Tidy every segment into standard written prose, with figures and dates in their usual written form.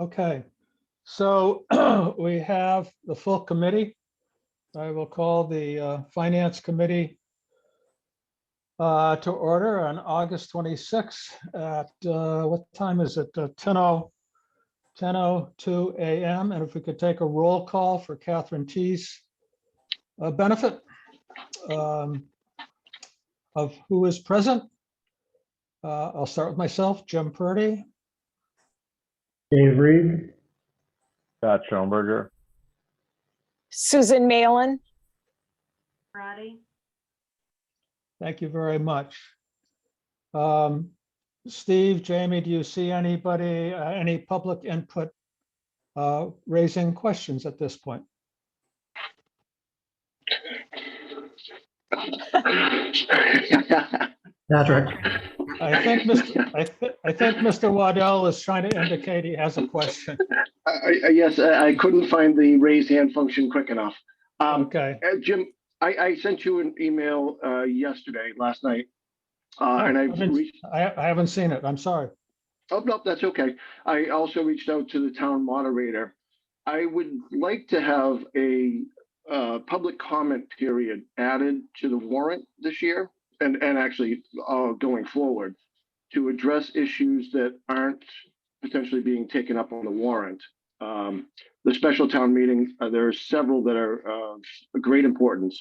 Okay, so we have the full committee. I will call the Finance Committee to order on August 26th at, what time is it? 10:02 a.m. And if we could take a roll call for Catherine T's benefit of who is present. I'll start with myself, Jim Purdy, Dave Reed, Scott Schoenberger. Susan Malin. Roddy. thank you very much. Steve, Jamie, do you see anybody, any public input raising questions at this point? Patrick. I think Mr. Waddell is trying to indicate he has a question. Yes, I couldn't find the raise hand function quick enough. Okay. Jim, I sent you an email last night, and I haven't seen it. I'm sorry. Oh, no, that's okay. I also reached out to the town moderator. I would like to have a public comment period added to the warrant this year, and actually going forward, to address issues that aren't potentially being taken up on the warrant. The special town meeting, there are several that are of great importance.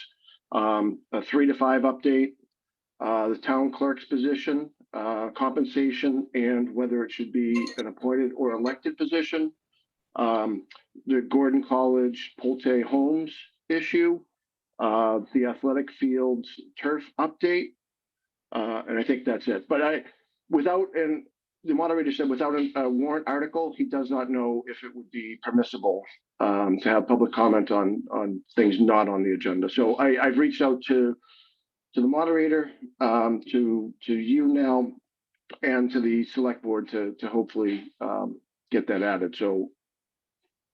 A 3 to 5 update, the town clerk's position, compensation, and whether it should be an appointed or elected position. The Gordon College Polte Homes issue, the athletic fields turf update, and I think that's it. But the moderator said without a warrant article, he does not know if it would be permissible to have public comment on things not on the agenda. So I've reached out to the moderator, to you now, and to the select board to hopefully get that added. So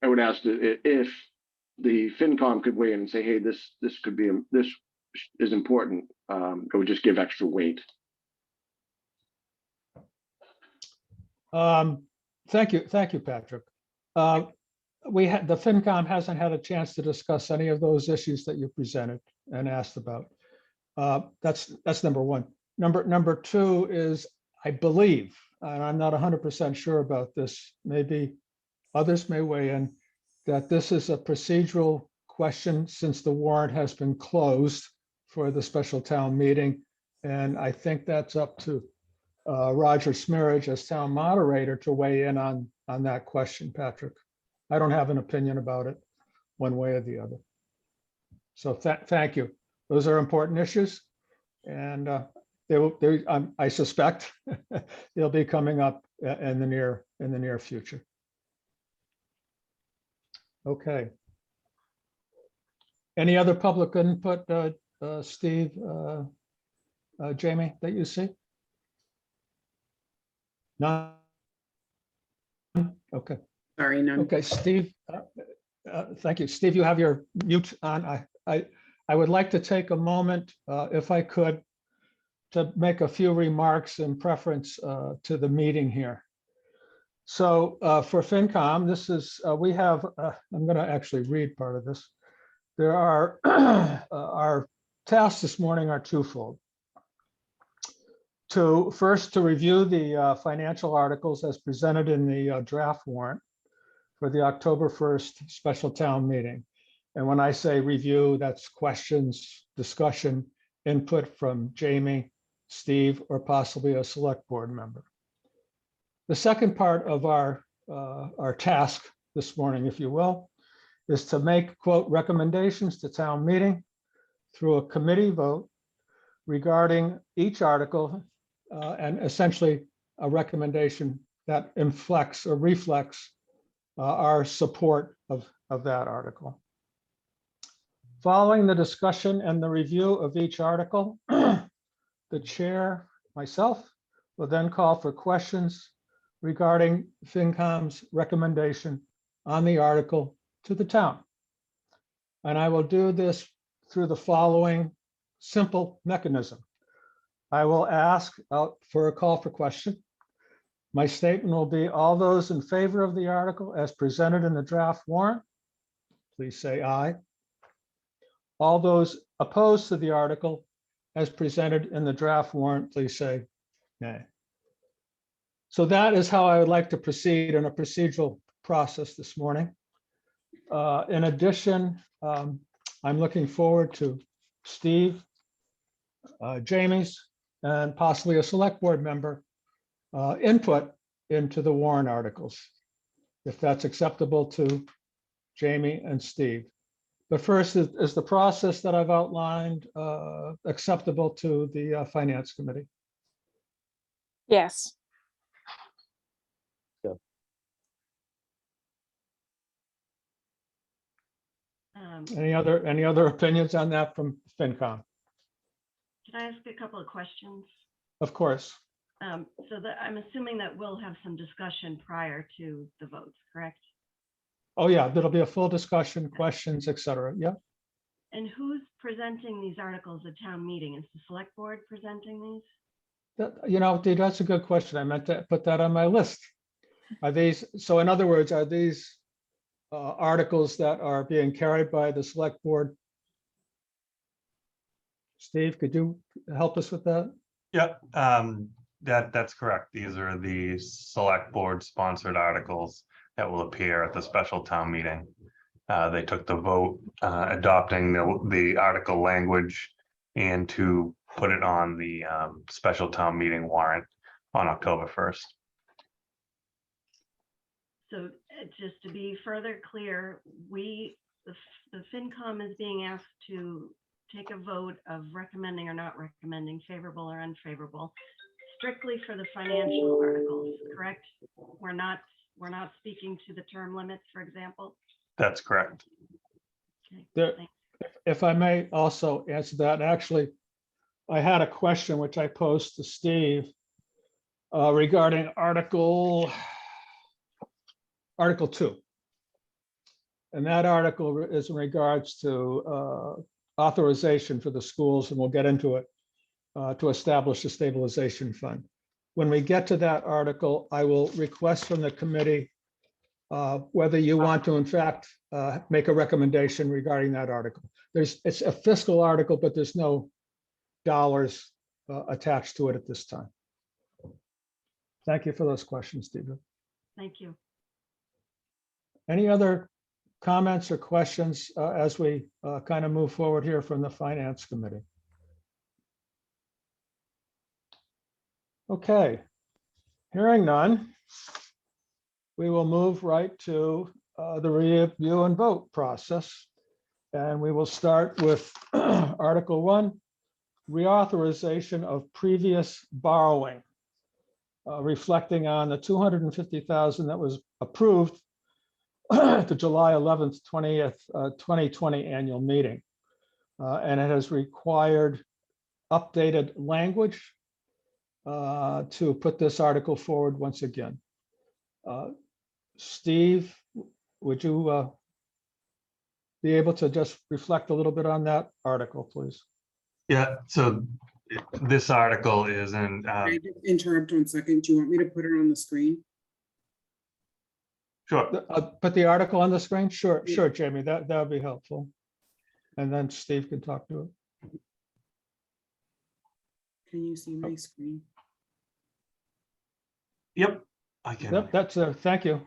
I would ask that if the FinCom could weigh in and say, hey, this is important, it would just give extra weight. Thank you, Patrick. The FinCom hasn't had a chance to discuss any of those issues that you presented and asked about. That's number one. Number two is, I believe, and I'm not 100% sure about this, maybe others may weigh in, that this is a procedural question since the warrant has been closed for the special town meeting. And I think that's up to Roger Smirridge as town moderator to weigh in on that question, Patrick. I don't have an opinion about it one way or the other. So thank you. Those are important issues, and I suspect they'll be coming up in the near future. Okay. Any other public input, Steve, Jamie, that you see? None. Okay. Sorry, none. Okay, Steve. Thank you, Steve. You have your mute on. I would like to take a moment, if I could, to make a few remarks in preference to the meeting here. So for FinCom, this is, we have, I'm going to actually read part of this. There are, our tasks this morning are twofold. First, to review the financial articles as presented in the draft warrant for the October 1st special town meeting. And when I say review, that's questions, discussion, input from Jamie, Steve, or possibly a select board member. The second part of our task this morning, if you will, is to make, quote, recommendations to town meeting through a committee vote regarding each article, and essentially a recommendation that inflects or reflects our support of that article. Following the discussion and the review of each article, the chair, myself, will then call for questions regarding FinCom's recommendation on the article to the town. And I will do this through the following simple mechanism. I will ask out for a call for question. My statement will be, all those in favor of the article as presented in the draft warrant, please say aye. All those opposed to the article as presented in the draft warrant, please say nay. So that is how I would like to proceed in a procedural process this morning. In addition, I'm looking forward to Steve, Jamie's, and possibly a select board member input into the warrant articles, if that's acceptable to Jamie and Steve. But first, is the process that I've outlined acceptable to the Finance Committee? Yes. Any other opinions on that from FinCom? Can I ask a couple of questions? Of course. So that I'm assuming that we'll have some discussion prior to the votes, correct? Oh, yeah, there'll be a full discussion, questions, et cetera. Yeah. And who's presenting these articles at town meeting? Is the select board presenting these? Dee, that's a good question. I meant to put that on my list. Are these, so in other words, are these articles that are being carried by the select board? Steve, could you help us with that? Yep, that's correct. These are the select board sponsored articles that will appear at the special town meeting. They took the vote adopting the article language and to put it on the special town meeting warrant on October 1st. So just to be further clear, the FinCom is being asked to take a vote of recommending or not recommending, favorable or unfavorable, strictly for the financial articles, correct? We're not speaking to the term limits, for example? That's correct. Okay, There- thanks. If I may also answer that, actually, I had a question which I posed to Steve regarding Article 2. And that article is in regards to authorization for the schools, and we'll get into it, to establish a stabilization fund. When we get to that article, I will request from the committee whether you want to, in fact, make a recommendation regarding that article. It's a fiscal article, but there's no dollars attached to it at this time. Thank you for those questions, Stephen. Thank you. Any other comments or questions as we kind of move forward here from the Finance Committee? Okay, hearing none, we will move right to the review and vote process. And we will start with Article 1, reauthorization of previous borrowing, reflecting on the $250,000 that was approved at the July 11th, 2020 annual meeting. And it has required updated language to put this article forward once again. Steve, would you be able to just reflect a little bit on that article, please? Yeah, so this article is in, Can I just interrupt 1 second? Do you want me to put it on the screen? sure. Put the article on the screen? Sure, Jamie, that would be helpful. And then Steve can talk to it. Can you see my screen? Yep, I can. Yep, that's thank you.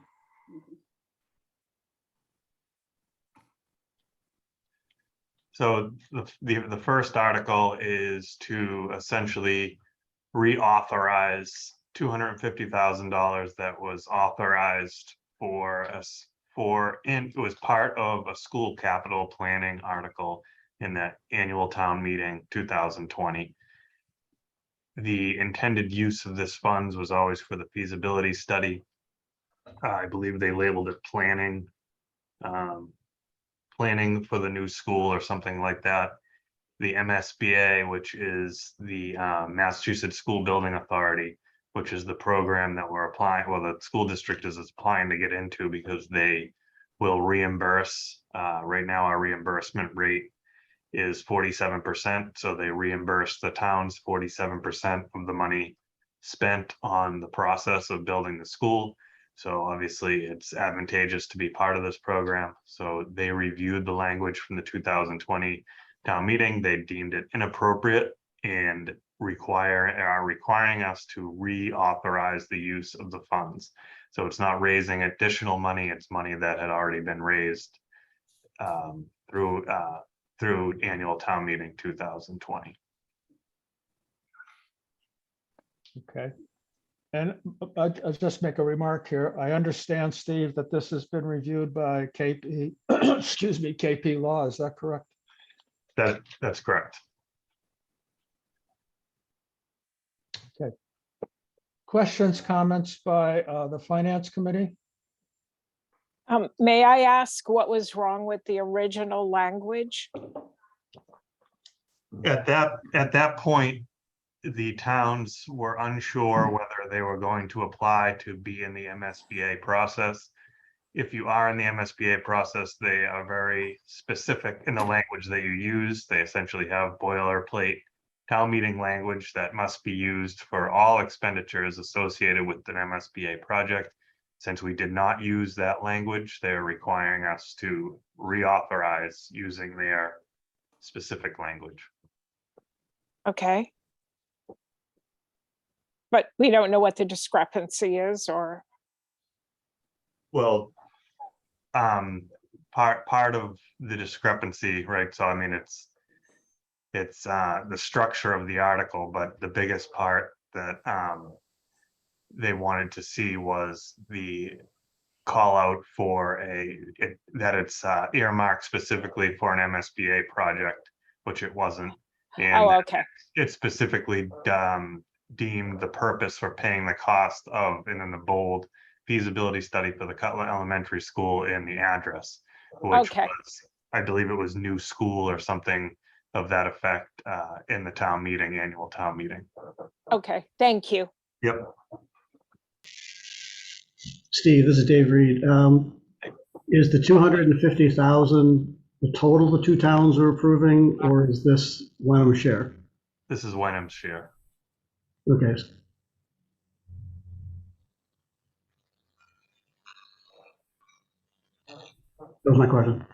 So the first article is to essentially reauthorize $250,000 that was authorized it was part of a school capital planning article in that annual town meeting 2020. The intended use of this funds was always for the feasibility study. I believe they labeled it planning for the new school or something like that. The MSBA, which is the Massachusetts School Building Authority, which is the program that we're applying, well, the school district is applying to get into because they will reimburse. Right now, our reimbursement rate is 47%. So they reimburse the towns 47% of the money spent on the process of building the school. So obviously it's advantageous to be part of this program. So they reviewed the language from the 2020 town meeting. They deemed it inappropriate and are requiring us to reauthorize the use of the funds. So it's not raising additional money, it's money that had already been raised through annual town meeting 2020. Okay. And I'll just make a remark here. I understand, Steve, that this has been reviewed by KP, excuse me, KP Law. Is that correct? That's correct. Questions, comments by the Finance Committee? May I ask what was wrong with the original language? At that point, the towns were unsure whether they were going to apply to be in the MSBA process. If you are in the MSBA process, they are very specific in the language that you use. They essentially have boilerplate town meeting language that must be used for all expenditures associated with an MSBA project. Since we did not use that language, they're requiring us to reauthorize using their specific language. Okay. But we don't know what the discrepancy is, or, Well, part of the discrepancy, right? So I mean, it's the structure of the article, but the biggest part that they wanted to see was the call out for that it's earmarked specifically for an MSBA project, which it wasn't. And oh, okay, it specifically deemed the purpose for paying the cost of, and then the bold, feasibility study for the Cutler Elementary School and the address, which okay. was, I believe it was new school or something of that effect in the town meeting, annual town meeting. Okay, thank you. Yep. Steve, this is Dave Reed. Is the 250,000 the total the two towns are approving, or is this Wenham share? This is Wenham's share. Okay. That was my question.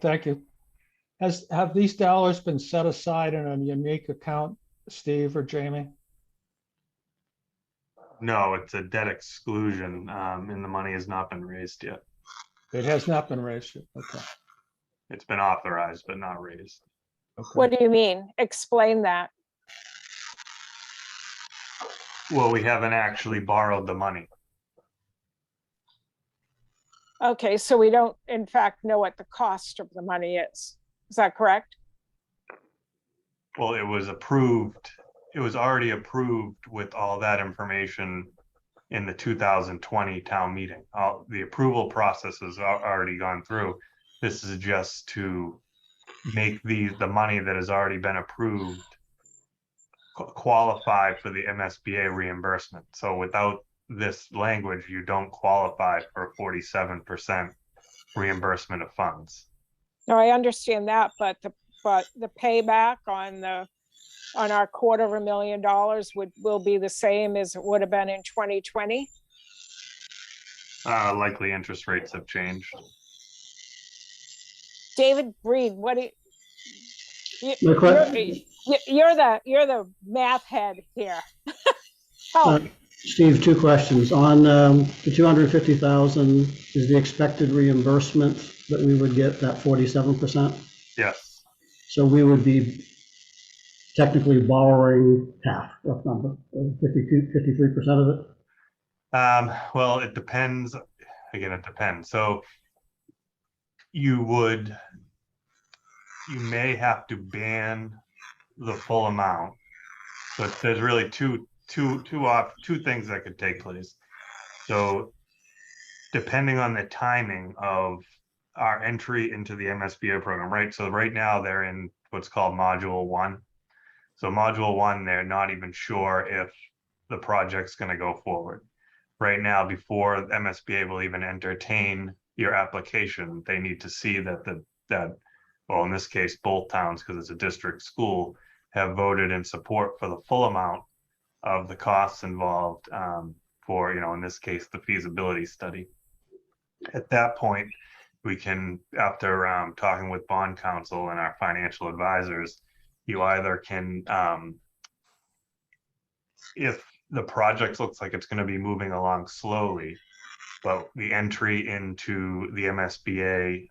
Thank you. Have these dollars been set aside in a unique account, Steve or Jamie? No, it's a debt exclusion, and the money has not been raised yet. It has not been raised yet. Okay. It's been authorized, but not raised. Okay. What do you mean? Explain that. Well, we haven't actually borrowed the money. Okay, so we don't, in fact, know what the cost of the money is. Is that correct? Well, it was approved. It was already approved with all that information in the 2020 town meeting. The approval process has already gone through. This is just to make the money that has already been approved qualify for the MSBA reimbursement. So without this language, you don't qualify for 47% reimbursement of funds. No, I understand that, but the payback on our $250,000 will be the same as it would have been in 2020. Likely interest rates have changed. David Reed, what do My you're the math head here. Oh, Steve, two questions. On the 250,000, is the expected reimbursement that we would get that 47%? Yes. So we would be technically borrowing half, rough number, 53% of it? Well, it depends. Again, it depends. So you may have to ban the full amount. So there's really two things that could take place. So depending on the timing of our entry into the MSBA program, right? So right now they're in what's called Module 1. So Module 1, they're not even sure if the project's going to go forward. Right now, before MSBA will even entertain your application, they need to see that well, in this case, both towns, because it's a district school, have voted in support for the full amount of the costs involved for, in this case, the feasibility study. At that point, we can, after talking with bond counsel and our financial advisors, you either can, if the project looks like it's going to be moving along slowly, but the entry into the MSBA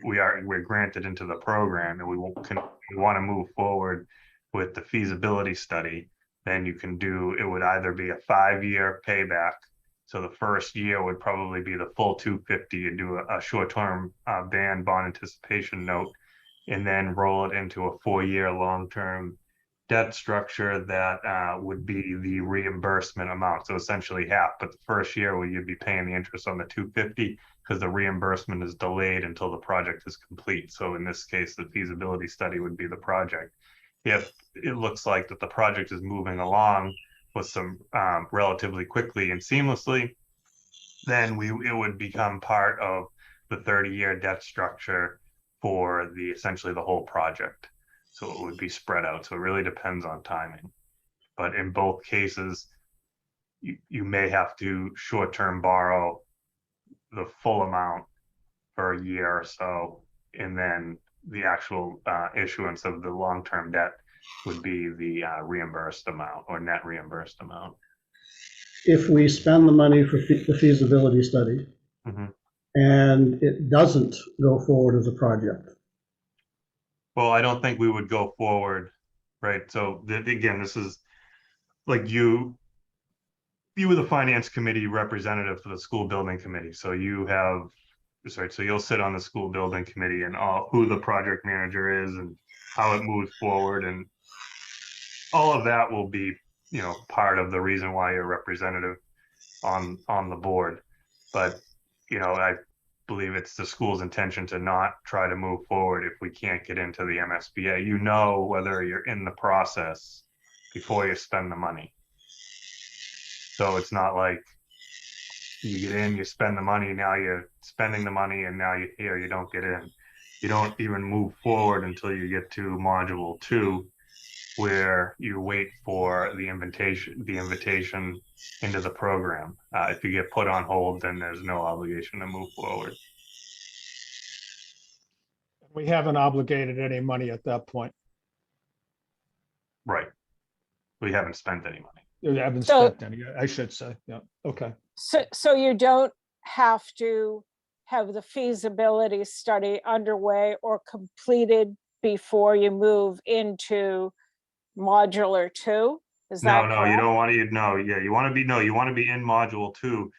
we're granted into the program, and we want to move forward with the feasibility study, then you can it would either be a 5-year payback. So the first year would probably be the full 250 and do a short-term bond anticipation note, and then roll it into a 4-year long-term debt structure that would be the reimbursement amount. So essentially half, but the first year where you'd be paying the interest on the 250 because the reimbursement is delayed until the project is complete. So in this case, the feasibility study would be the project. If it looks like that the project is moving along with some relatively quickly and seamlessly, then it would become part of the 30-year debt structure for essentially the whole project. So it would be spread out. So it really depends on timing. But in both cases, you may have to short-term borrow the full amount for a year or so, and then the actual issuance of the long-term debt would be the reimbursed amount or net reimbursed amount. If we spend the money for the feasibility study and it doesn't go forward as a project, well, I don't think we would go forward, right? So again, this is like you were the finance committee representative for the school building committee. So so you'll sit on the school building committee and who the project manager is and how it moves forward, and all of that will be, part of the reason why you're representative on the board. But, I believe it's the school's intention to not try to move forward if we can't get into the MSBA. Whether you're in the process before you spend the money. So it's not like you get in, you spend the money, now you're spending the money, and now you're here, you don't get in. You don't even move forward until you get to module 2, where you wait for the invitation into the program. If you get put on hold, then there's no obligation to move forward. We haven't obligated any money at that point. Right. We haven't spent any money. We haven't So- spent any, I should say. Yeah, okay. So you don't have to have the feasibility study underway or completed before you move into modular 2? Is that No, you correct? don't want to, you want to be in module 2.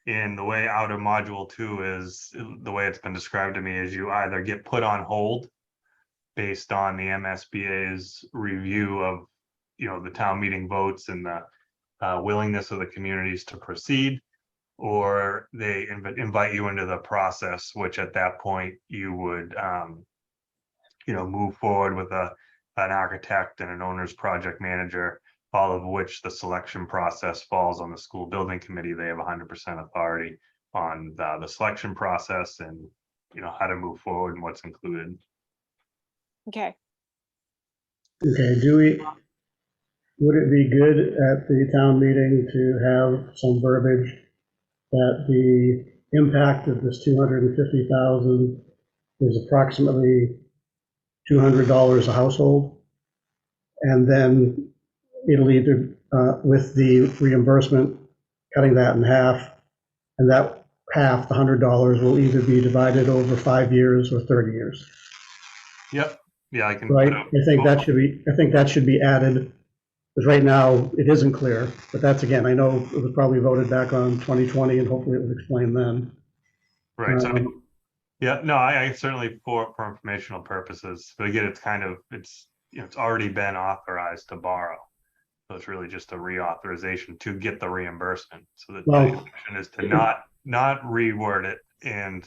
And the way out of module 2 is, the way it's been described to me, is you either get put on hold based on the MSBA's review of, the town meeting votes and the willingness of the communities to proceed, or they invite you into the process, which at that point you would, move forward with an architect and an owner's project manager, all of which the selection process falls on the school building committee. They have 100% authority on the selection process and, how to move forward and what's included. Okay. okay, would it be good at the town meeting to have some verbiage that the impact of this $250,000 is approximately $200 a household, and then it'll either, with the reimbursement, cutting that in half, and that half, the $100, will either be divided over 5 years or 30 years. Yep. Yeah, I can. Right? I think that should be added, because right now it isn't clear, but that's, again, I know it was probably voted back on 2020, and hopefully it was explained then. Right. So, yeah, no, I certainly for informational purposes, but again, it's already been authorized to borrow. So it's really just a reauthorization to get the reimbursement. So the intention is to not reword it, and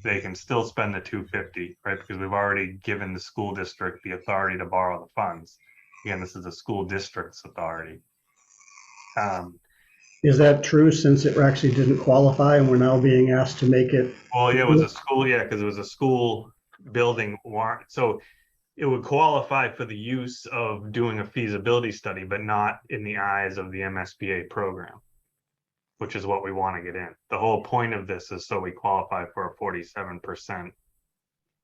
they can still spend the 250, right? Because we've already given the school district the authority to borrow the funds. Again, this is the school district's authority. Is that true, since it actually didn't qualify and we're now being asked to make it? Well, yeah, it was a school, because it was a school building warrant. So it would qualify for the use of doing a feasibility study, but not in the eyes of the MSBA program, which is what we want to get in. The whole point of this is so we qualify for a 47%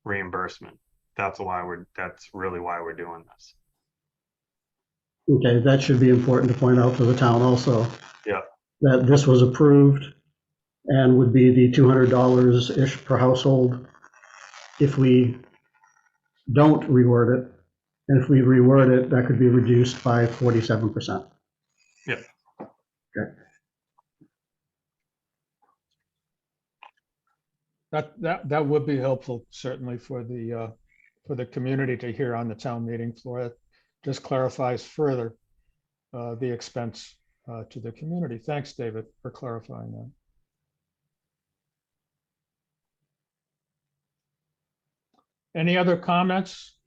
reimbursement. That's really why we're doing this. Okay, that should be important to point out to the town also. Yeah. That this was approved and would be the $200-ish per household if we don't reword it. And if we reword it, that could be reduced by 47%. Yeah. Okay. That would be helpful, certainly for the community to hear on the town meeting floor. It just clarifies further the expense to the community. Thanks, David, for clarifying that. Any other comments,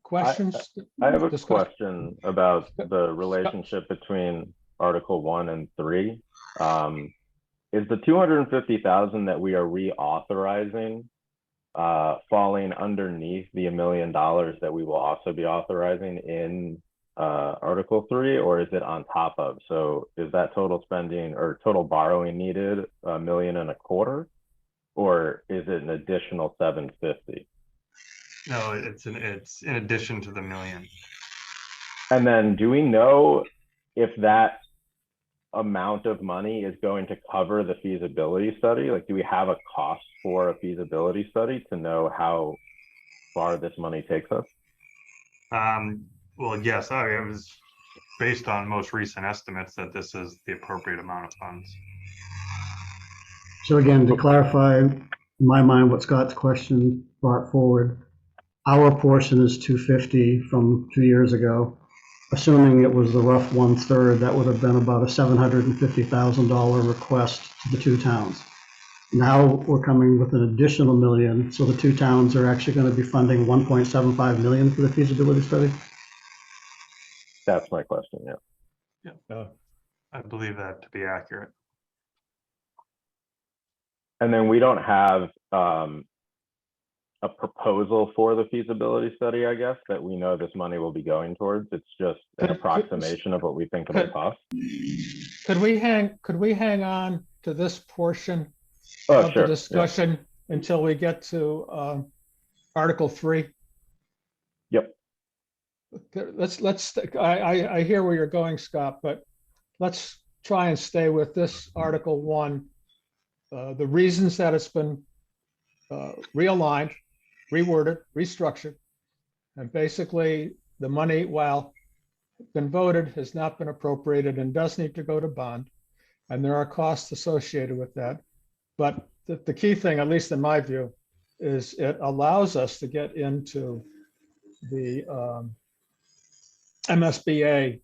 questions? I have a Discuss- question about the relationship between Article 1 and 3. Is the 250,000 that we are reauthorizing falling underneath the $1 million that we will also be authorizing in Article 3, or is it on top of? So is that total spending or total borrowing needed $1.25 million, or is it an additional 750? No, it's in addition to the $1 million. And then do we know if that amount of money is going to cover the feasibility study? Like, do we have a cost for a feasibility study to know how far this money takes us? Well, yes, it was based on most recent estimates that this is the appropriate amount of funds. So again, to clarify, in my mind, what Scott's question brought forward, our portion is 250 from 2 years ago. Assuming it was the rough 1/3, that would have been about a $750,000 request to the two towns. Now we're coming with an additional $1 million, so the two towns are actually going to be funding $1.75 million for the feasibility study. That's my question, yeah. Yeah, I believe that to be accurate. And then we don't have a proposal for the feasibility study, I guess, that we know this money will be going towards. It's just an approximation of what we think it'll cost. Could we hang on to this portion Oh, of sure. the discussion until we get to Article 3? Yep. I hear where you're going, Scott, but let's try and stay with this Article 1. The reasons that it's been realigned, reworded, restructured, and basically the money, while been voted, has not been appropriated and does need to go to bond, and there are costs associated with that. But the key thing, at least in my view, is it allows us to get into the MSBA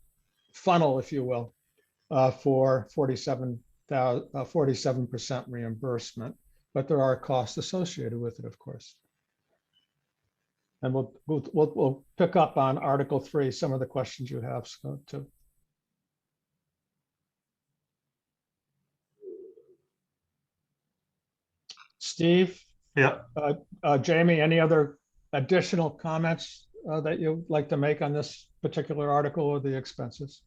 funnel, if you will, for 47% reimbursement. But there are costs associated with it, of course. And we'll pick up on Article 3, some of the questions you have, Scott, too. Steve? Yeah. Jamie, any other additional comments that you'd like to make on this particular article or the expenses?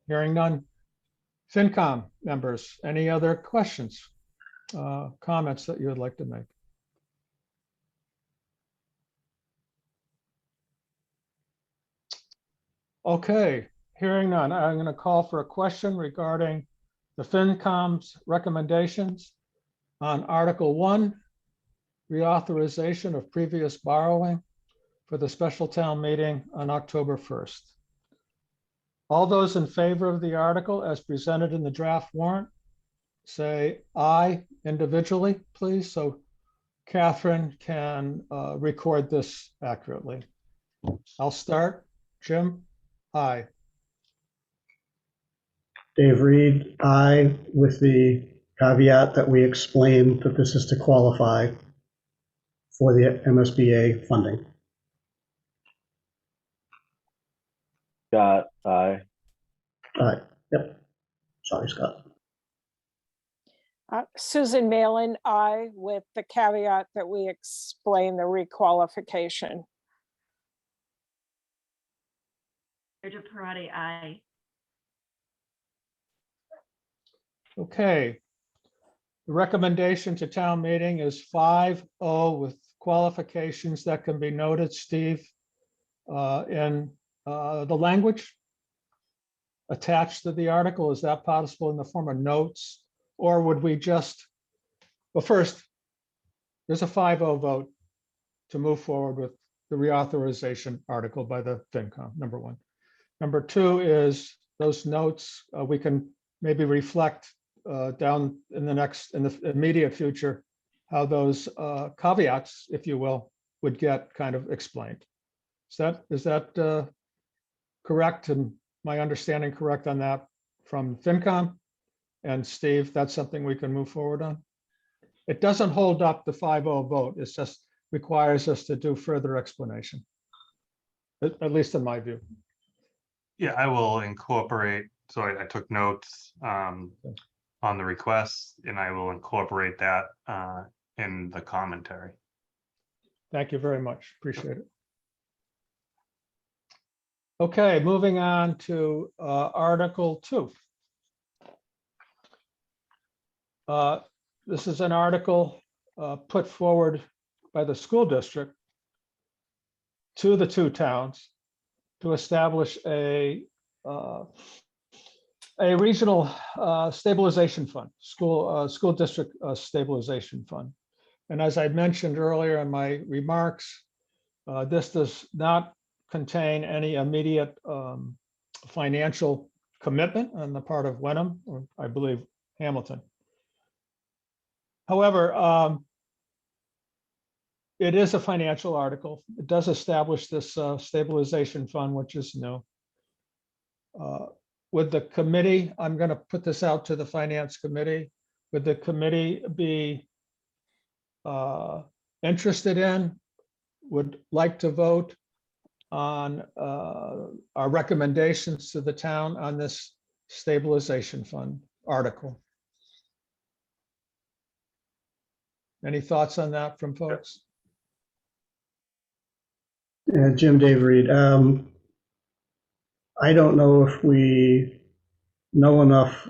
Hearing none. FinCom members, any other questions, comments that you would like to make? Okay, hearing none, I'm going to call for a question regarding the FinCom's recommendations on Article 1, reauthorization of previous borrowing for the special town meeting on October 1st. All those in favor of the article as presented in the draft warrant, say aye individually, please, so Catherine can record this accurately. I'll start. Jim? Aye. Dave Reed, aye, with the caveat that we explained that this is to qualify for the MSBA funding. Scott, aye. Aye. Yep. Sorry, Scott. Susan Malin, aye, with the caveat that we explain the requalification. Rita Parati, aye. Okay. The recommendation to town meeting is 5-0 with qualifications that can be noted, Steve, in the language attached to the article. Is that possible in the form of notes? Or would we just, well, first, there's a 5-0 vote to move forward with the reauthorization article by the FinCom, number one. Number two is those notes, we can maybe reflect down in the immediate future, how those caveats, if you will, would get kind of explained. Is that correct? And my understanding correct on that from FinCom? And Steve, that's something we can move forward on? It doesn't hold up the 5-0 vote. It's just requires us to do further explanation, at least in my view. Yeah, I will incorporate, so I took notes on the request, and I will incorporate that in the commentary. Thank you very much. Appreciate it. Okay, moving on to Article 2. This is an article put forward by the school district to the two towns to establish a regional stabilization fund, school district stabilization fund. And as I mentioned earlier in my remarks, this does not contain any immediate financial commitment on the part of Wenham, or I believe Hamilton. However, it is a financial article. It does establish this stabilization fund, which is new. Would the committee, I'm going to put this out to the finance committee, would the committee be interested in, would like to vote on our recommendations to the town on this stabilization fund article? Any thoughts on that from folks? Jim Dave Reed. I don't know if we know enough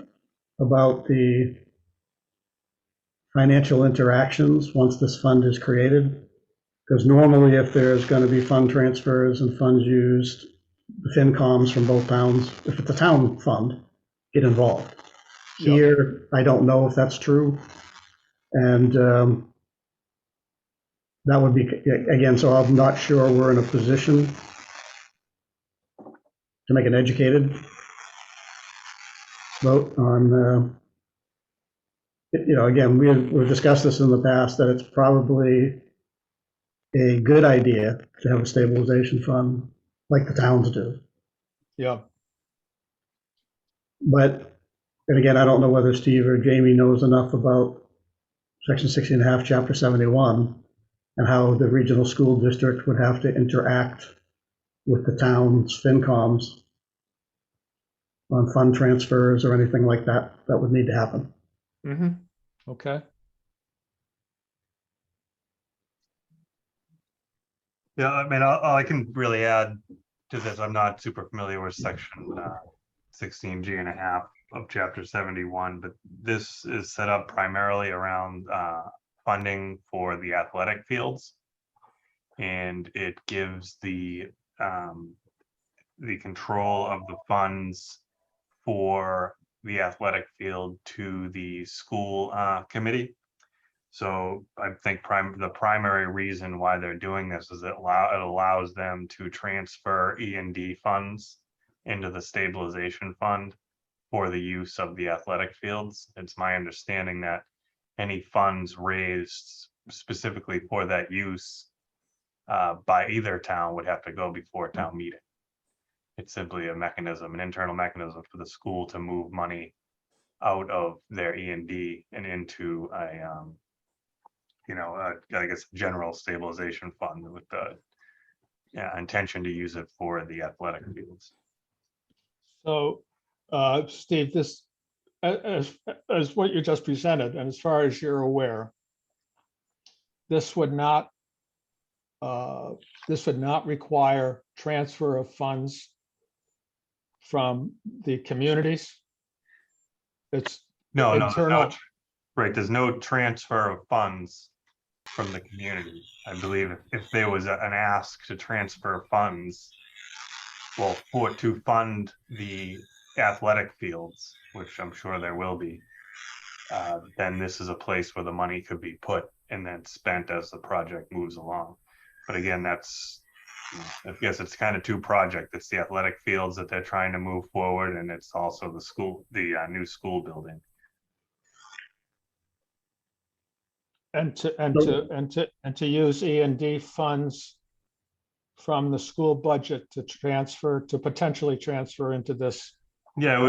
about the financial interactions once this fund is created. Because normally if there's going to be fund transfers and funds used, the FinComs from both towns, if it's a town fund, get involved. Yep. Here, I don't know if that's true. And that would be, again, so I'm not sure we're in a position to make an educated vote on, again, we've discussed this in the past, that it's probably a good idea to have a stabilization fund like the towns do. Yeah. But, and again, I don't know whether Steve or Jamie knows enough about Section 60.5, Chapter 71, and how the regional school district would have to interact with the town's FinComs on fund transfers or anything like that that would need to happen. Mm-hmm. Okay. Yeah, I mean, all I can really add to this, I'm not super familiar with section 16G.5 of chapter 71, but this is set up primarily around funding for the athletic fields. And it gives the control of the funds for the athletic field to the school committee. So I think the primary reason why they're doing this is it allows them to transfer E&D funds into the stabilization fund for the use of the athletic fields. It's my understanding that any funds raised specifically for that use by either town would have to go before town meeting. It's simply a mechanism, an internal mechanism for the school to move money out of their E&D and into a I guess general stabilization fund with the intention to use it for the athletic fields. So, Steve, this as what you just presented, and as far as you're aware, this would not require transfer of funds from the communities. It's No, no, internal. right, there's no transfer of funds from the community. I believe if there was an ask to transfer funds, well, to fund the athletic fields, which I'm sure there will be, then this is a place where the money could be put and then spent as the project moves along. But again, that's, I guess it's kind of two projects. It's the athletic fields that they're trying to move forward, and it's also the school, the new school building. And to use E&D funds from the school budget to potentially transfer into this. Yeah, it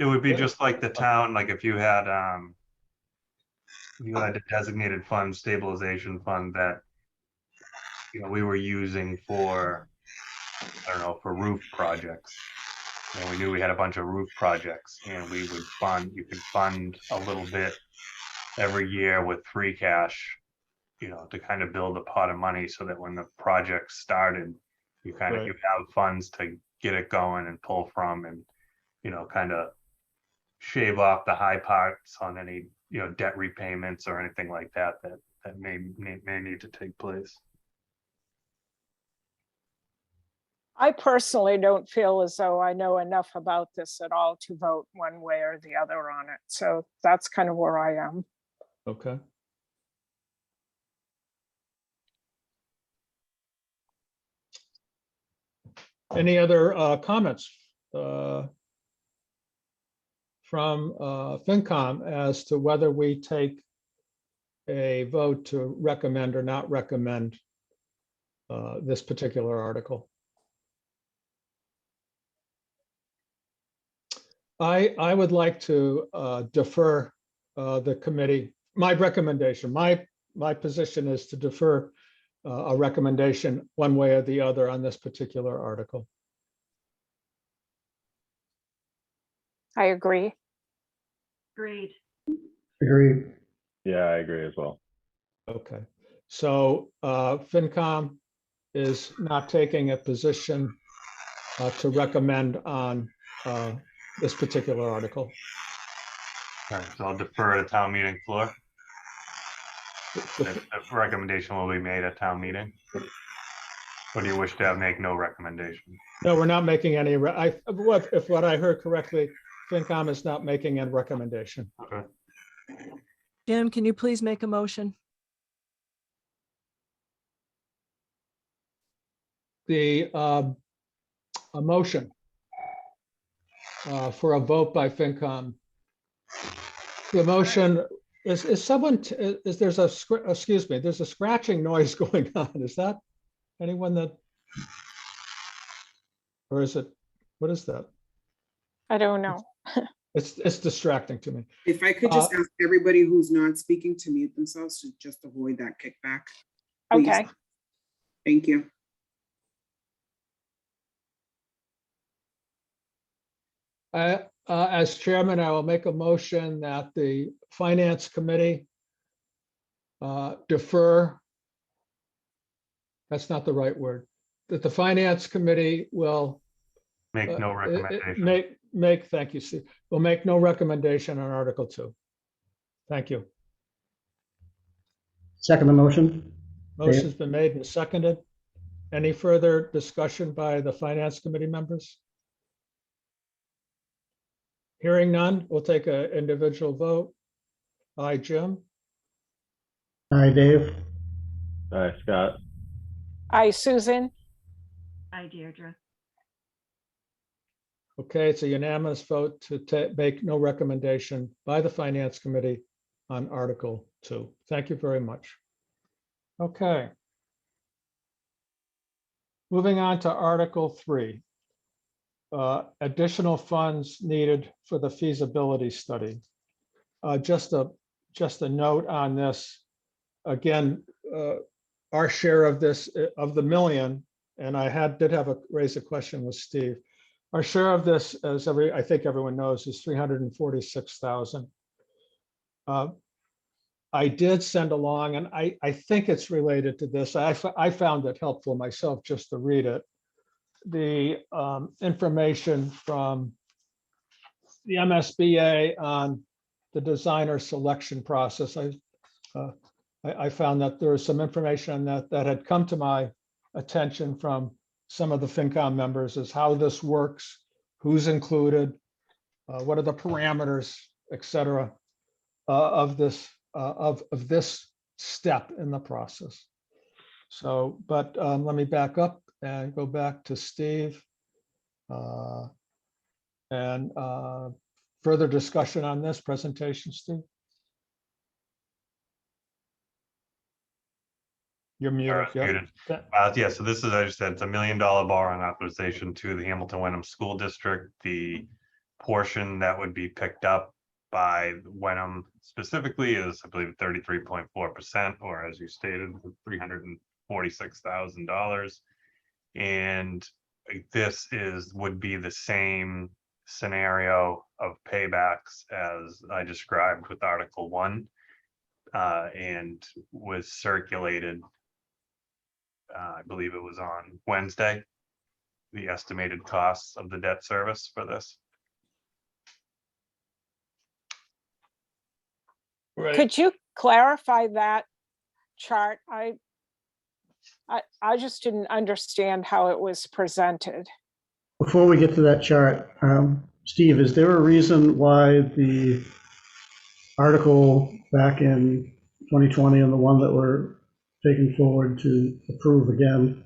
would be just like the town, like if you had a designated fund, stabilization fund that, you know, we were using for, I don't know, for roof projects. And we knew we had a bunch of roof projects, and we would fund, you could fund a little bit every year with free cash, you know, to kind of build a pot of money so that when the project started, you kind of, Right. you have funds to get it going and pull from, and, you know, kind of shave off the high parts on any, you know, debt repayments or anything like that that may need to take place. I personally don't feel as though I know enough about this at all to vote one way or the other on it. So that's kind of where I am. Okay. Any other comments from FinCom as to whether we take a vote to recommend or not recommend this particular article? I would like to defer the committee. My recommendation, my position is to defer a recommendation one way or the other on this particular article. I agree. Agreed. Agreed. Yeah, I agree as well. Okay, so FinCom is not taking a position to recommend on this particular article. All right, so I'll defer to town meeting floor. The recommendation will be made at town meeting. Or do you wish to make no recommendation? No, we're not making any, if what I heard correctly, FinCom is not making a recommendation. Okay. Jim, can you please make a motion? A motion for a vote by FinCom. The motion is someone, there's excuse me, there's a scratching noise going on. Is that anyone that, or is it, what is that? I don't know. It's distracting to me. If I could just ask everybody who's not speaking to mute themselves to just avoid that kickback. Please. Okay. Thank you. As chairman, I will make a motion that the Finance Committee defer. That's not the right word. That the Finance Committee will Make no recommendation. thank you, Steve. Will make no recommendation on Article 2. Thank you. Second the motion. Motion's been made and seconded. Any further discussion by the Finance Committee members? Hearing none, we'll take an individual vote. Aye, Jim. Aye, Dave. Hi, Scott. Aye, Susan. Hi, Deirdre. Okay, it's a unanimous vote to make no recommendation by the Finance Committee on Article 2. Thank you very much. Okay. Moving on to Article 3. Additional funds needed for the feasibility study. Just a note on this. Again, our share of this, of the million, and I did raise a question with Steve. Our share of this, as I think everyone knows, is 346,000. I did send along, and I think it's related to this. I found it helpful myself just to read it. The information from the MSBA on the designer selection process. I found that there was some information on that had come to my attention from some of the FinCom members, is how this works, who's included, what are the parameters, et cetera, of this step in the process. So, but let me back up and go back to Steve. And further discussion on this presentation, Steve? You're muted. Yeah. Muted. Yeah, so this is, I just said, it's $1 million borrowing authorization to the Hamilton Wenham School District. The portion that would be picked up by Wenham specifically is, I believe, 33.4%, or as you stated, $346,000. And this would be the same scenario of paybacks as I described with Article 1, and was circulated, I believe it was on Wednesday, the estimated costs of the debt service for this. Right. Could you clarify that chart? I just didn't understand how it was presented. Before we get to that chart, Steve, is there a reason why the article back in 2020 and the one that we're taking forward to approve again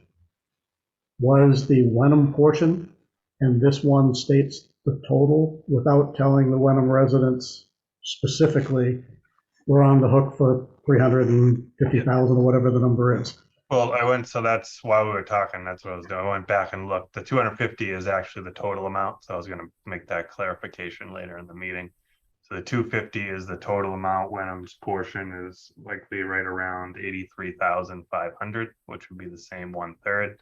was the Wenham portion, and this one states the total without telling the Wenham residents specifically we're on the hook for 350,000 or whatever the number is? Well, so that's why we were talking. That's what I was doing. I went back and looked. The 250 is actually the total amount. So I was going to make that clarification later in the meeting. So the 250 is the total amount. Wenham's portion is likely right around 83,500, which would be the same 1/3.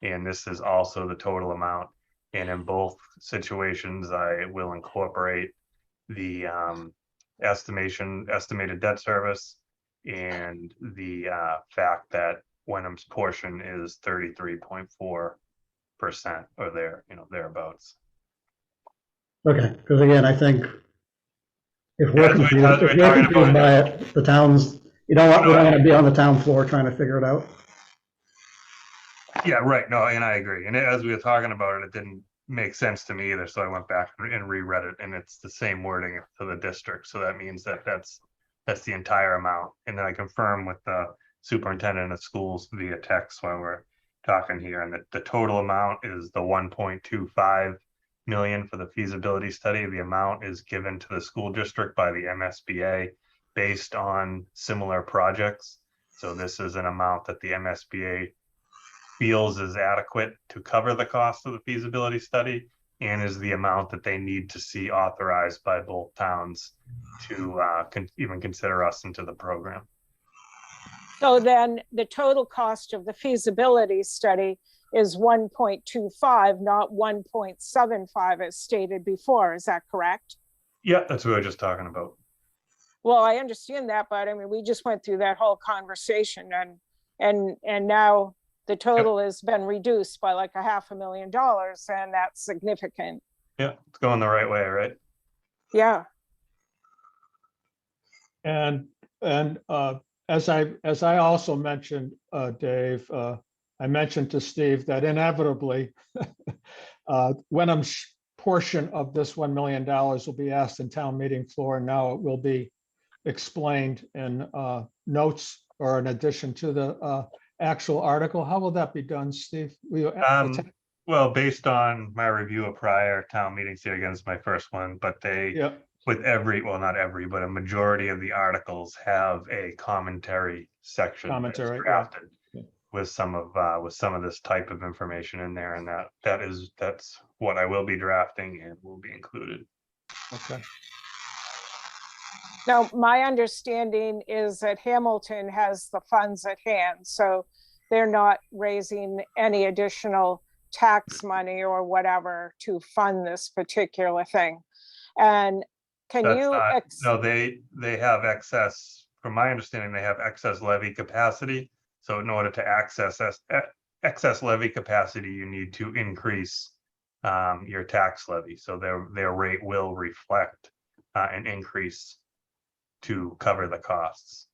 And this is also the total amount. And in both situations, I will incorporate the estimated debt service and the fact that Wenham's portion is 33.4% or thereabouts. Okay, because again, I think if we're As we confused by it, the towns, we don't want to be on the town floor trying to figure it out. Yeah, right. No, and I agree. And as we were talking about it, it didn't make sense to me either. So I went back and reread it, and it's the same wording for the district. So that means that's the entire amount. And then I confirm with the superintendent of schools via text while we're talking here, and the total amount is the 1.25 million for the feasibility study. The amount is given to the school district by the MSBA based on similar projects. So this is an amount that the MSBA feels is adequate to cover the cost of the feasibility study, and is the amount that they need to see authorized by both towns to even consider us into the program. So then the total cost of the feasibility study is 1.25, not 1.75 as stated before. Is that correct? Yeah, that's what we were just talking about. Well, I understand that, but I mean, we just went through that whole conversation, and now the total has been reduced by like $500,000, and that's significant. Yeah, it's going the right way, right? Yeah. And as I also mentioned, Dave, I mentioned to Steve that inevitably Wenham's portion of this $1 million will be asked in town meeting floor, and now it will be explained in notes or in addition to the actual article. How will that be done, Steve? Well, based on my review of prior town meetings here, again, it's my first one, but with not every, but a majority of the articles have a commentary section drafted with some of this type of information in there, and that's what I will be drafting and will be included. Okay. Now, my understanding is that Hamilton has the funds at hand, so they're not raising any additional tax money or whatever to fund this particular thing. And can That's you, not, no, they have excess, from my understanding, they have excess levy capacity. So in order to access excess levy capacity, you need to increase your tax levy. So their rate will reflect an increase to cover the costs.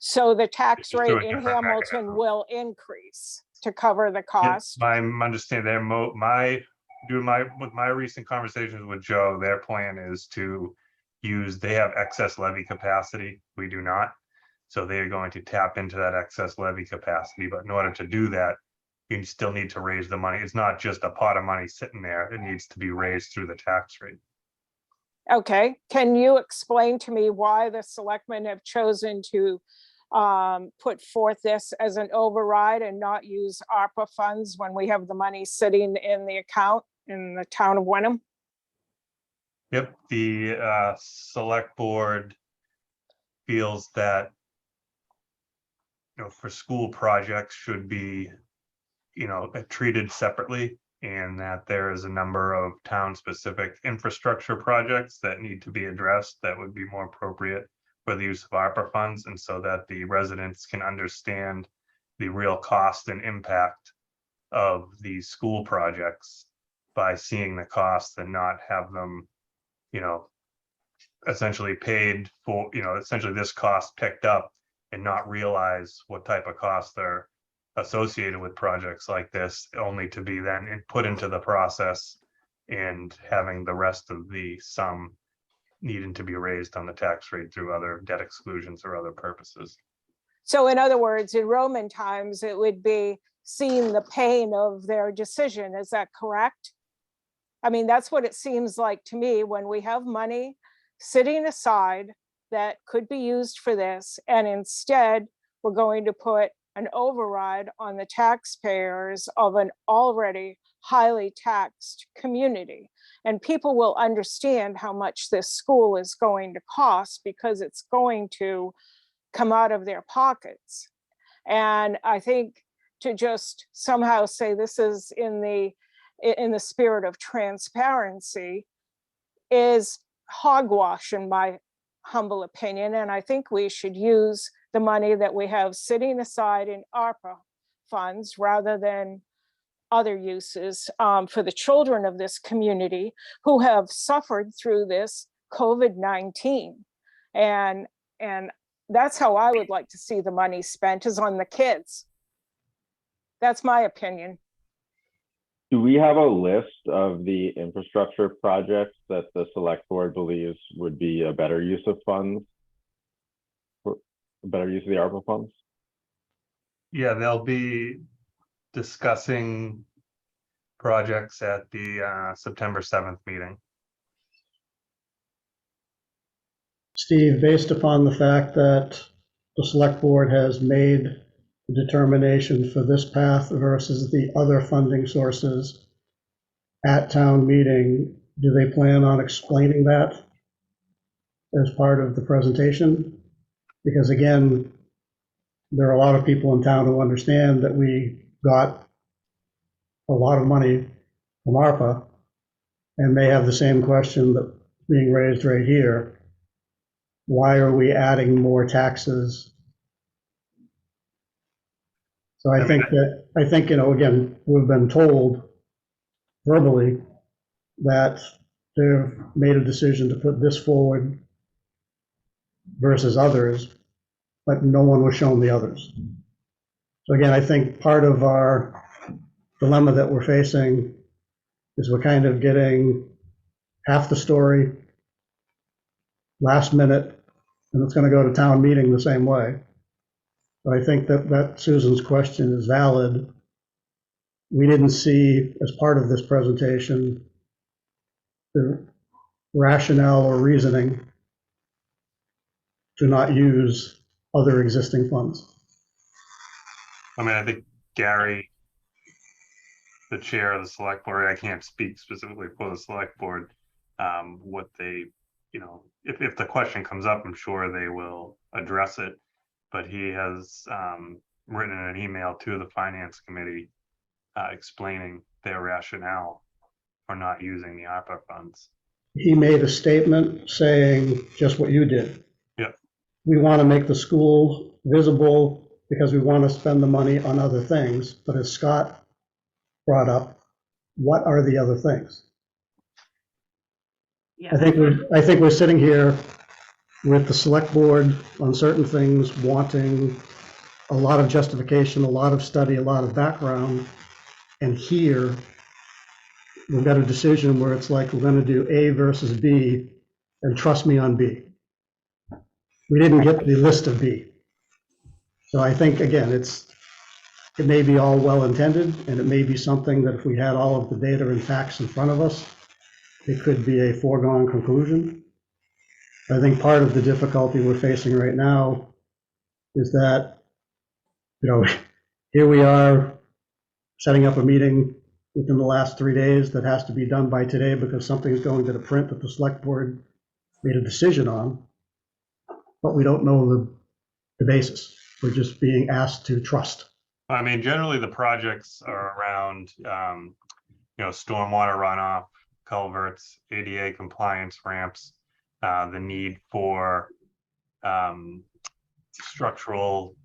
so the tax Just through rate a in different Hamilton mechanism. will increase to cover the cost? My understanding, with my recent conversations with Joe, their plan is to use, they have excess levy capacity. We do not. So they're going to tap into that excess levy capacity. But in order to do that, you still need to raise the money. It's not just a pot of money sitting there. It needs to be raised through the tax rate. Okay, can you explain to me why the selectmen have chosen to put forth this as an override and not use ARPA funds when we have the money sitting in the account in the town of Wenham? Yep, the select board feels that, for school projects should be, treated separately, and that there is a number of town-specific infrastructure projects that need to be addressed that would be more appropriate for the use of ARPA funds, and so that the residents can understand the real cost and impact of these school projects by seeing the costs and not have them, essentially paid for, essentially this cost picked up and not realize what type of costs are associated with projects like this, only to be then put into the process and having the rest of the sum needing to be raised on the tax rate through other debt exclusions or other purposes. So in other words, in Roman times, it would be seeing the pain of their decision. Is that correct? I mean, that's what it seems like to me when we have money sitting aside that could be used for this, and instead we're going to put an override on the taxpayers of an already highly taxed community. And people will understand how much this school is going to cost because it's going to come out of their pockets. And I think to just somehow say this is in the spirit of transparency is hogwash in my humble opinion. And I think we should use the money that we have sitting aside in ARPA funds rather than other uses for the children of this community who have suffered through this COVID-19. And that's how I would like to see the money spent, is on the kids. That's my opinion. Do we have a list of the infrastructure projects that the select board believes would be a better use of funds? For a better use of the ARPA funds? Yeah, they'll be discussing projects at the September 7th meeting. Steve, based upon the fact that the select board has made the determination for this path versus the other funding sources at town meeting, do they plan on explaining that as part of the presentation? Because again, there are a lot of people in town who understand that we got a lot of money from ARPA, and they have the same question that's being raised right here. Why are we adding more taxes? So I think, again, we've been told verbally that they've made a decision to put this forward versus others, but no one was shown the others. So again, I think part of our dilemma that we're facing is we're kind of getting half the story last minute, and it's going to go to town meeting the same way. But I think that Susan's question is valid. We didn't see, as part of this presentation, the rationale or reasoning to not use other existing funds. I mean, I think Gary, the chair of the select board, I can't speak specifically for the select board, what they, if the question comes up, I'm sure they will address it. But he has written an email to the finance committee explaining their rationale for not using the ARPA funds. He made a statement saying just what you did. Yep. We want to make the school visible because we want to spend the money on other things. But as Scott brought up, what are the other things? Yeah, I think we're sitting here with the select board on certain things, wanting a lot of justification, a lot of study, a lot of background. And here, we've got a decision where it's like, we're going to do A versus B, and trust me on B. We didn't get the list of B. So I think, again, it may be all well-intended, and it may be something that if we had all of the data and facts in front of us, it could be a foregone conclusion. I think part of the difficulty we're facing right now is that, here we are setting up a meeting within the last 3 days that has to be done by today because something's going to the print that the select board made a decision on, but we don't know the basis. We're just being asked to trust. I mean, generally the projects are around, stormwater runoff, culverts, ADA compliance ramps, the need for structural,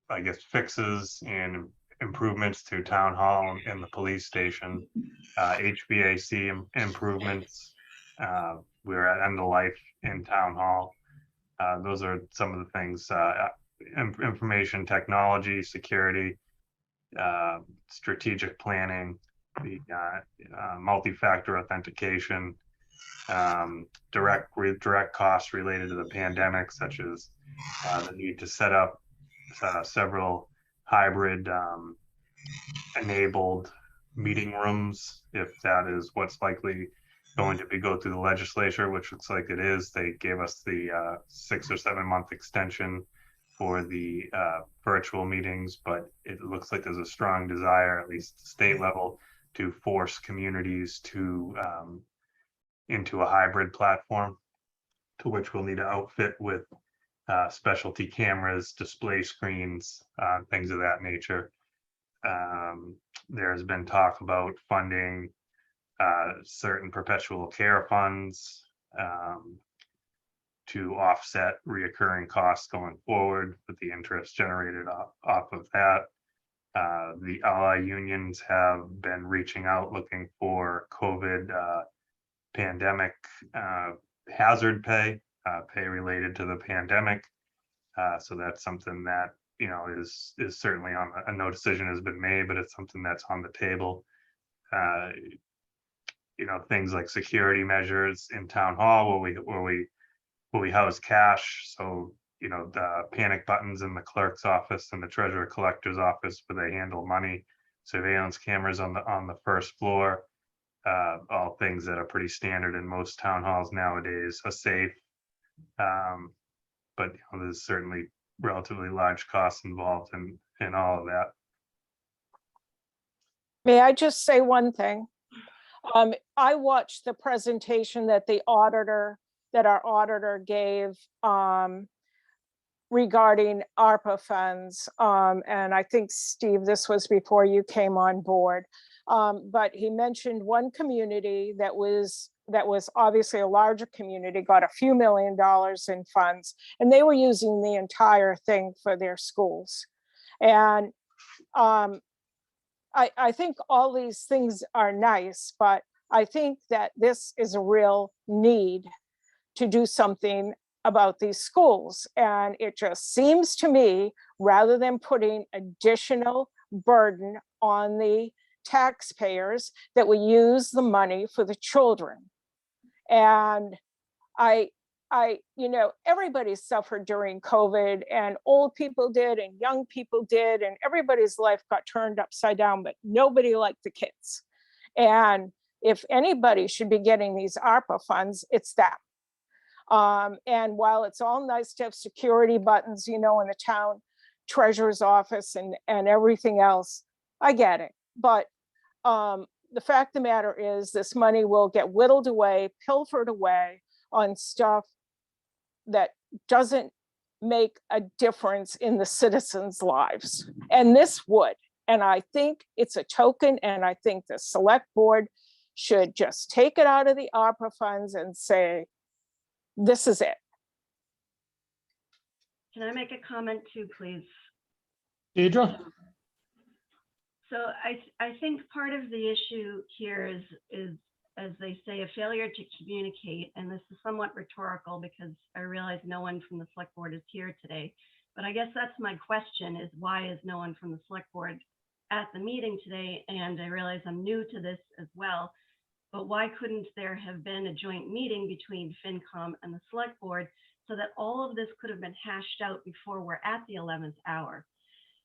I guess, fixes and improvements to town hall and the police station, HVAC improvements. We're at end of life in town hall. Those are some of the things, information technology, security, strategic planning, the multi-factor authentication, direct costs related to the pandemic, such as the need to set up several hybrid enabled meeting rooms, if that is what's likely going to go through the legislature, which looks like it is. They gave us the 6 or 7 month extension for the virtual meetings, but it looks like there's a strong desire, at least state level, to force communities to into a hybrid platform, to which we'll need to outfit with specialty cameras, display screens, things of that nature. There's been talk about funding certain perpetual care funds to offset reoccurring costs going forward with the interest generated off of that. The ally unions have been reaching out looking for COVID pandemic hazard pay related to the pandemic. So that's something that is certainly on no decision has been made, but it's something that's on the table. Things like security measures in town hall where we house cash. So the panic buttons in the clerk's office and the treasurer collector's office where they handle money, surveillance cameras on the first floor, all things that are pretty standard in most town halls nowadays. A safe, but there's certainly relatively large costs involved in all of that. May I just say one thing? I watched the presentation that our auditor gave regarding ARPA funds. And I think, Steve, this was before you came on board. But he mentioned one community that was obviously a larger community, got a few $1 million in funds, and they were using the entire thing for their schools. And I think all these things are nice, but I think that this is a real need to do something about these schools. And it just seems to me, rather than putting additional burden on the taxpayers, that we use the money for the children. And everybody suffered during COVID, and old people did, and young people did, and everybody's life got turned upside down, but nobody liked the kids. And if anybody should be getting these ARPA funds, it's them. And while it's all nice to have security buttons, in the town treasurer's office and everything else, I get it. But the fact of the matter is, this money will get whittled away, pilfered away on stuff that doesn't make a difference in the citizens' lives. And this would. And I think it's a token, and I think the select board should just take it out of the ARPA funds and say, this is it. Can I make a comment too, please? Deidre? So I think part of the issue here is, as they say, a failure to communicate. And this is somewhat rhetorical because I realize no one from the select board is here today. But I guess that's my question, is why is no one from the select board at the meeting today? And I realize I'm new to this as well, but why couldn't there have been a joint meeting between FinCom and the select board so that all of this could have been hashed out before we're at the 11th hour?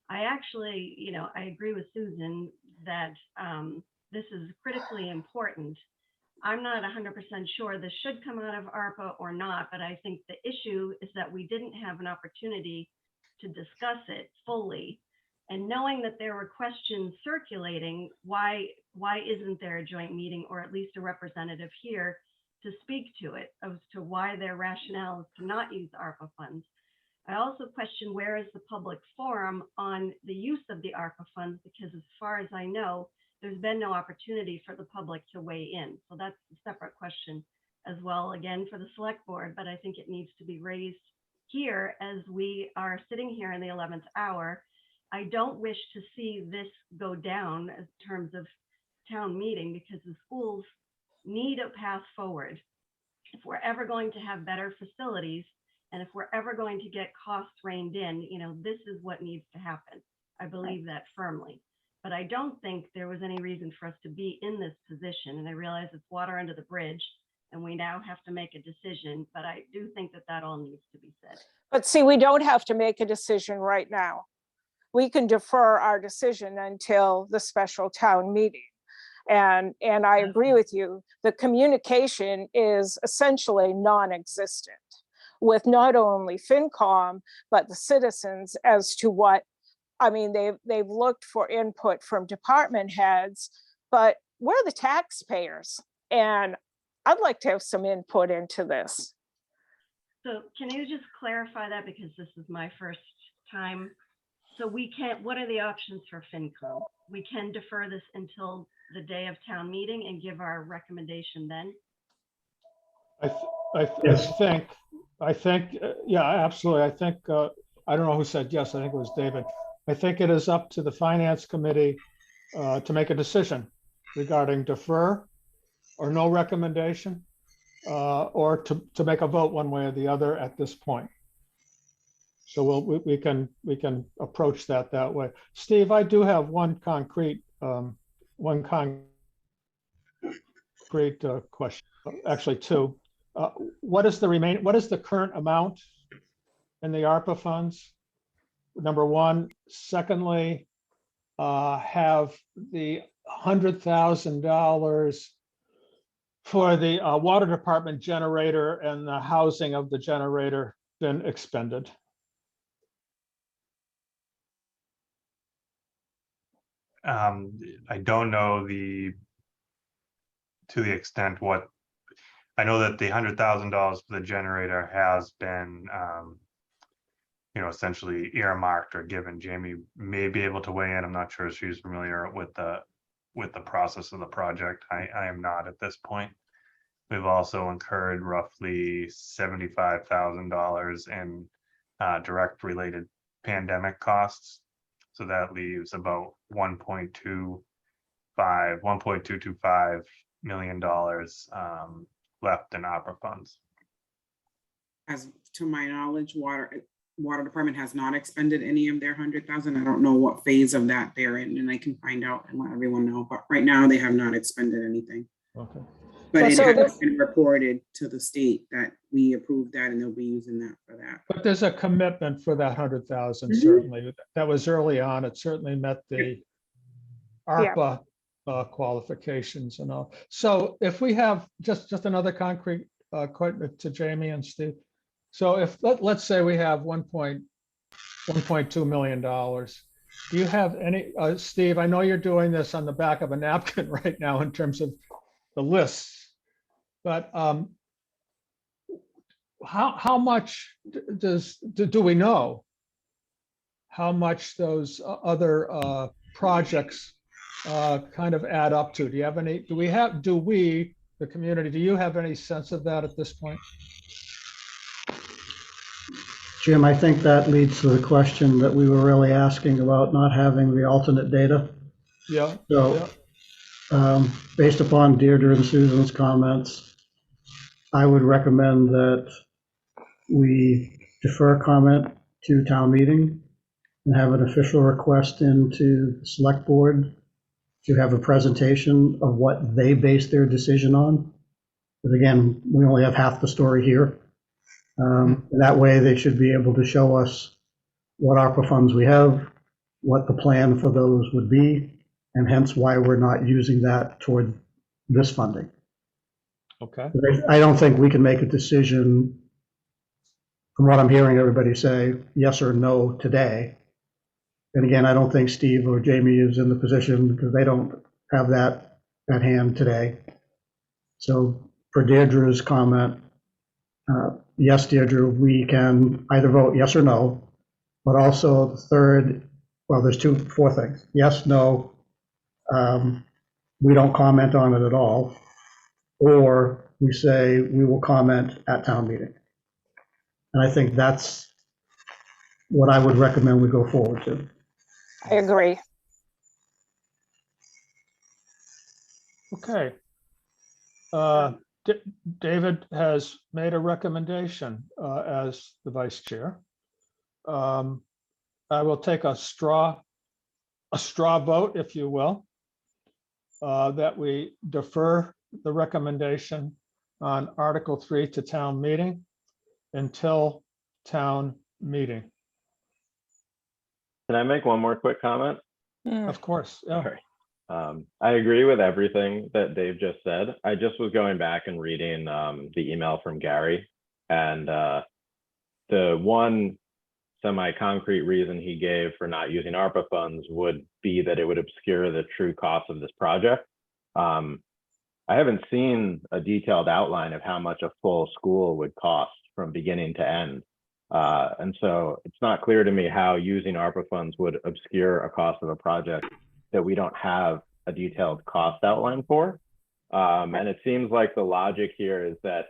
I actually, I agree with Susan that this is critically important. I'm not 100% sure this should come out of ARPA or not, but I think the issue is that we didn't have an opportunity to discuss it fully. And knowing that there were questions circulating, why isn't there a joint meeting or at least a representative here to speak to it as to why their rationale is to not use ARPA funds? I also question, where is the public forum on the use of the ARPA funds? Because as far as I know, there's been no opportunity for the public to weigh in. So that's a separate question as well, again, for the select board, but I think it needs to be raised here as we are sitting here in the 11th hour. I don't wish to see this go down in terms of town meeting, because the schools need a path forward. If we're ever going to have better facilities, and if we're ever going to get costs reined in, this is what needs to happen. I believe that firmly. But I don't think there was any reason for us to be in this position. And I realize it's water under the bridge and we now have to make a decision, but I do think that all needs to be said. But see, we don't have to make a decision right now. We can defer our decision until the special town meeting. And I agree with you. The communication is essentially non-existent with not only FinCom, but the citizens as to what, they've looked for input from department heads, but we're the taxpayers. And I'd like to have some input into this. So can you just clarify that, because this is my first time? So we can't, what are the options for FinCom? We can defer this until the day of town meeting and give our recommendation then? I think, yeah, absolutely. I think, I don't know who said yes, I think it was David. I think it is up to the finance committee to make a decision regarding defer or no recommendation, or to make a vote one way or the other at this point. So we can approach that way. Steve, I do have one concrete question, actually two. What is the current amount in the ARPA funds? Number one. Secondly, have the $100,000 for the water department generator and the housing of the generator been expended? I don't know to the extent what, I know that the $100,000 for the generator has been, essentially earmarked or given. Jamie may be able to weigh in. I'm not sure if she's familiar with the process of the project. I am not at this point. We've also incurred roughly $75,000 in direct related pandemic costs. So that leaves about $1.225 million left in ARPA funds. As to my knowledge, water department has not expended any of their 100,000. I don't know what phase of that they're in, and I can find out and let everyone know. But right now, they have not expended anything. Okay. But it has been reported to the state that we approved that, and they'll be using that for that. But there's a commitment for that 100,000, certainly. That was early on. It certainly met the ARPA qualifications and all. So if we have just another concrete question to Jamie and Steve. So if let's say we have $1.2 million, do you have any, Steve, I know you're doing this on the back of a napkin right now in terms of the lists, but how much do we know how much those other projects kind of add up to? Do you have any, do we, the community, do you have any sense of that at this point? Jim, I think that leads to the question that we were really asking about not having the alternate data. Yeah. So, based upon Deirdre and Susan's comments, I would recommend that we defer comment to town meeting and have an official request into the select board to have a presentation of what they base their decision on. But again, we only have half the story here. That way they should be able to show us what ARPA funds we have, what the plan for those would be, and hence why we're not using that toward this funding. Okay. I don't think we can make a decision, from what I'm hearing everybody say, yes or no today. And again, I don't think Steve or Jamie is in the position because they don't have that at hand today. So for Deirdre's comment, yes, Deirdre, we can either vote yes or no, but also the third, well, there's four things. Yes, no, we don't comment on it at all, or we say we will comment at town meeting. And I think that's what I would recommend we go forward to. I agree. Okay. David has made a recommendation as the vice chair. I will take a straw vote, if you will, that we defer the recommendation on Article 3 to town meeting until town meeting. Can I make one more quick comment? Of course, yeah. Sorry. I agree with everything that Dave just said. I just was going back and reading the email from Gary, and the one semi-concrete reason he gave for not using ARPA funds would be that it would obscure the true cost of this project. I haven't seen a detailed outline of how much a full school would cost from beginning to end. And so it's not clear to me how using ARPA funds would obscure a cost of a project that we don't have a detailed cost outline for. And it seems like the logic here is that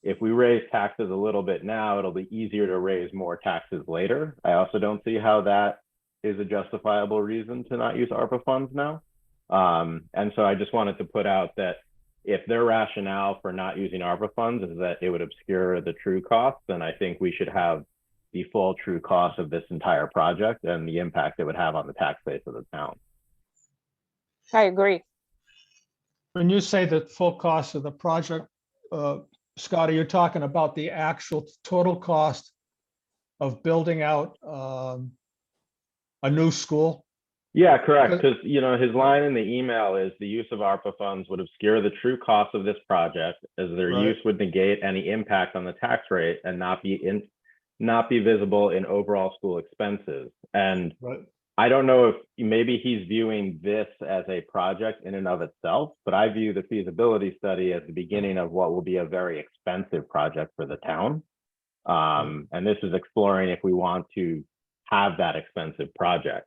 if we raise taxes a little bit now, it'll be easier to raise more taxes later. I also don't see how that is a justifiable reason to not use ARPA funds now. And so I just wanted to put out that if their rationale for not using ARPA funds is that it would obscure the true cost, then I think we should have the full true cost of this entire project and the impact it would have on the tax base of the town. I agree. When you say the full cost of the project, Scott, are you talking about the actual total cost of building out a new school? Yeah, correct. Because, you know, his line in the email is the use of ARPA funds would obscure the true cost of this project, as their use would negate any impact on the tax rate and not be visible in overall school expenses. And I don't know if maybe he's viewing this as a project in and of itself, but I view the feasibility study as the beginning of what will be a very expensive project for the town. And this is exploring if we want to have that expensive project.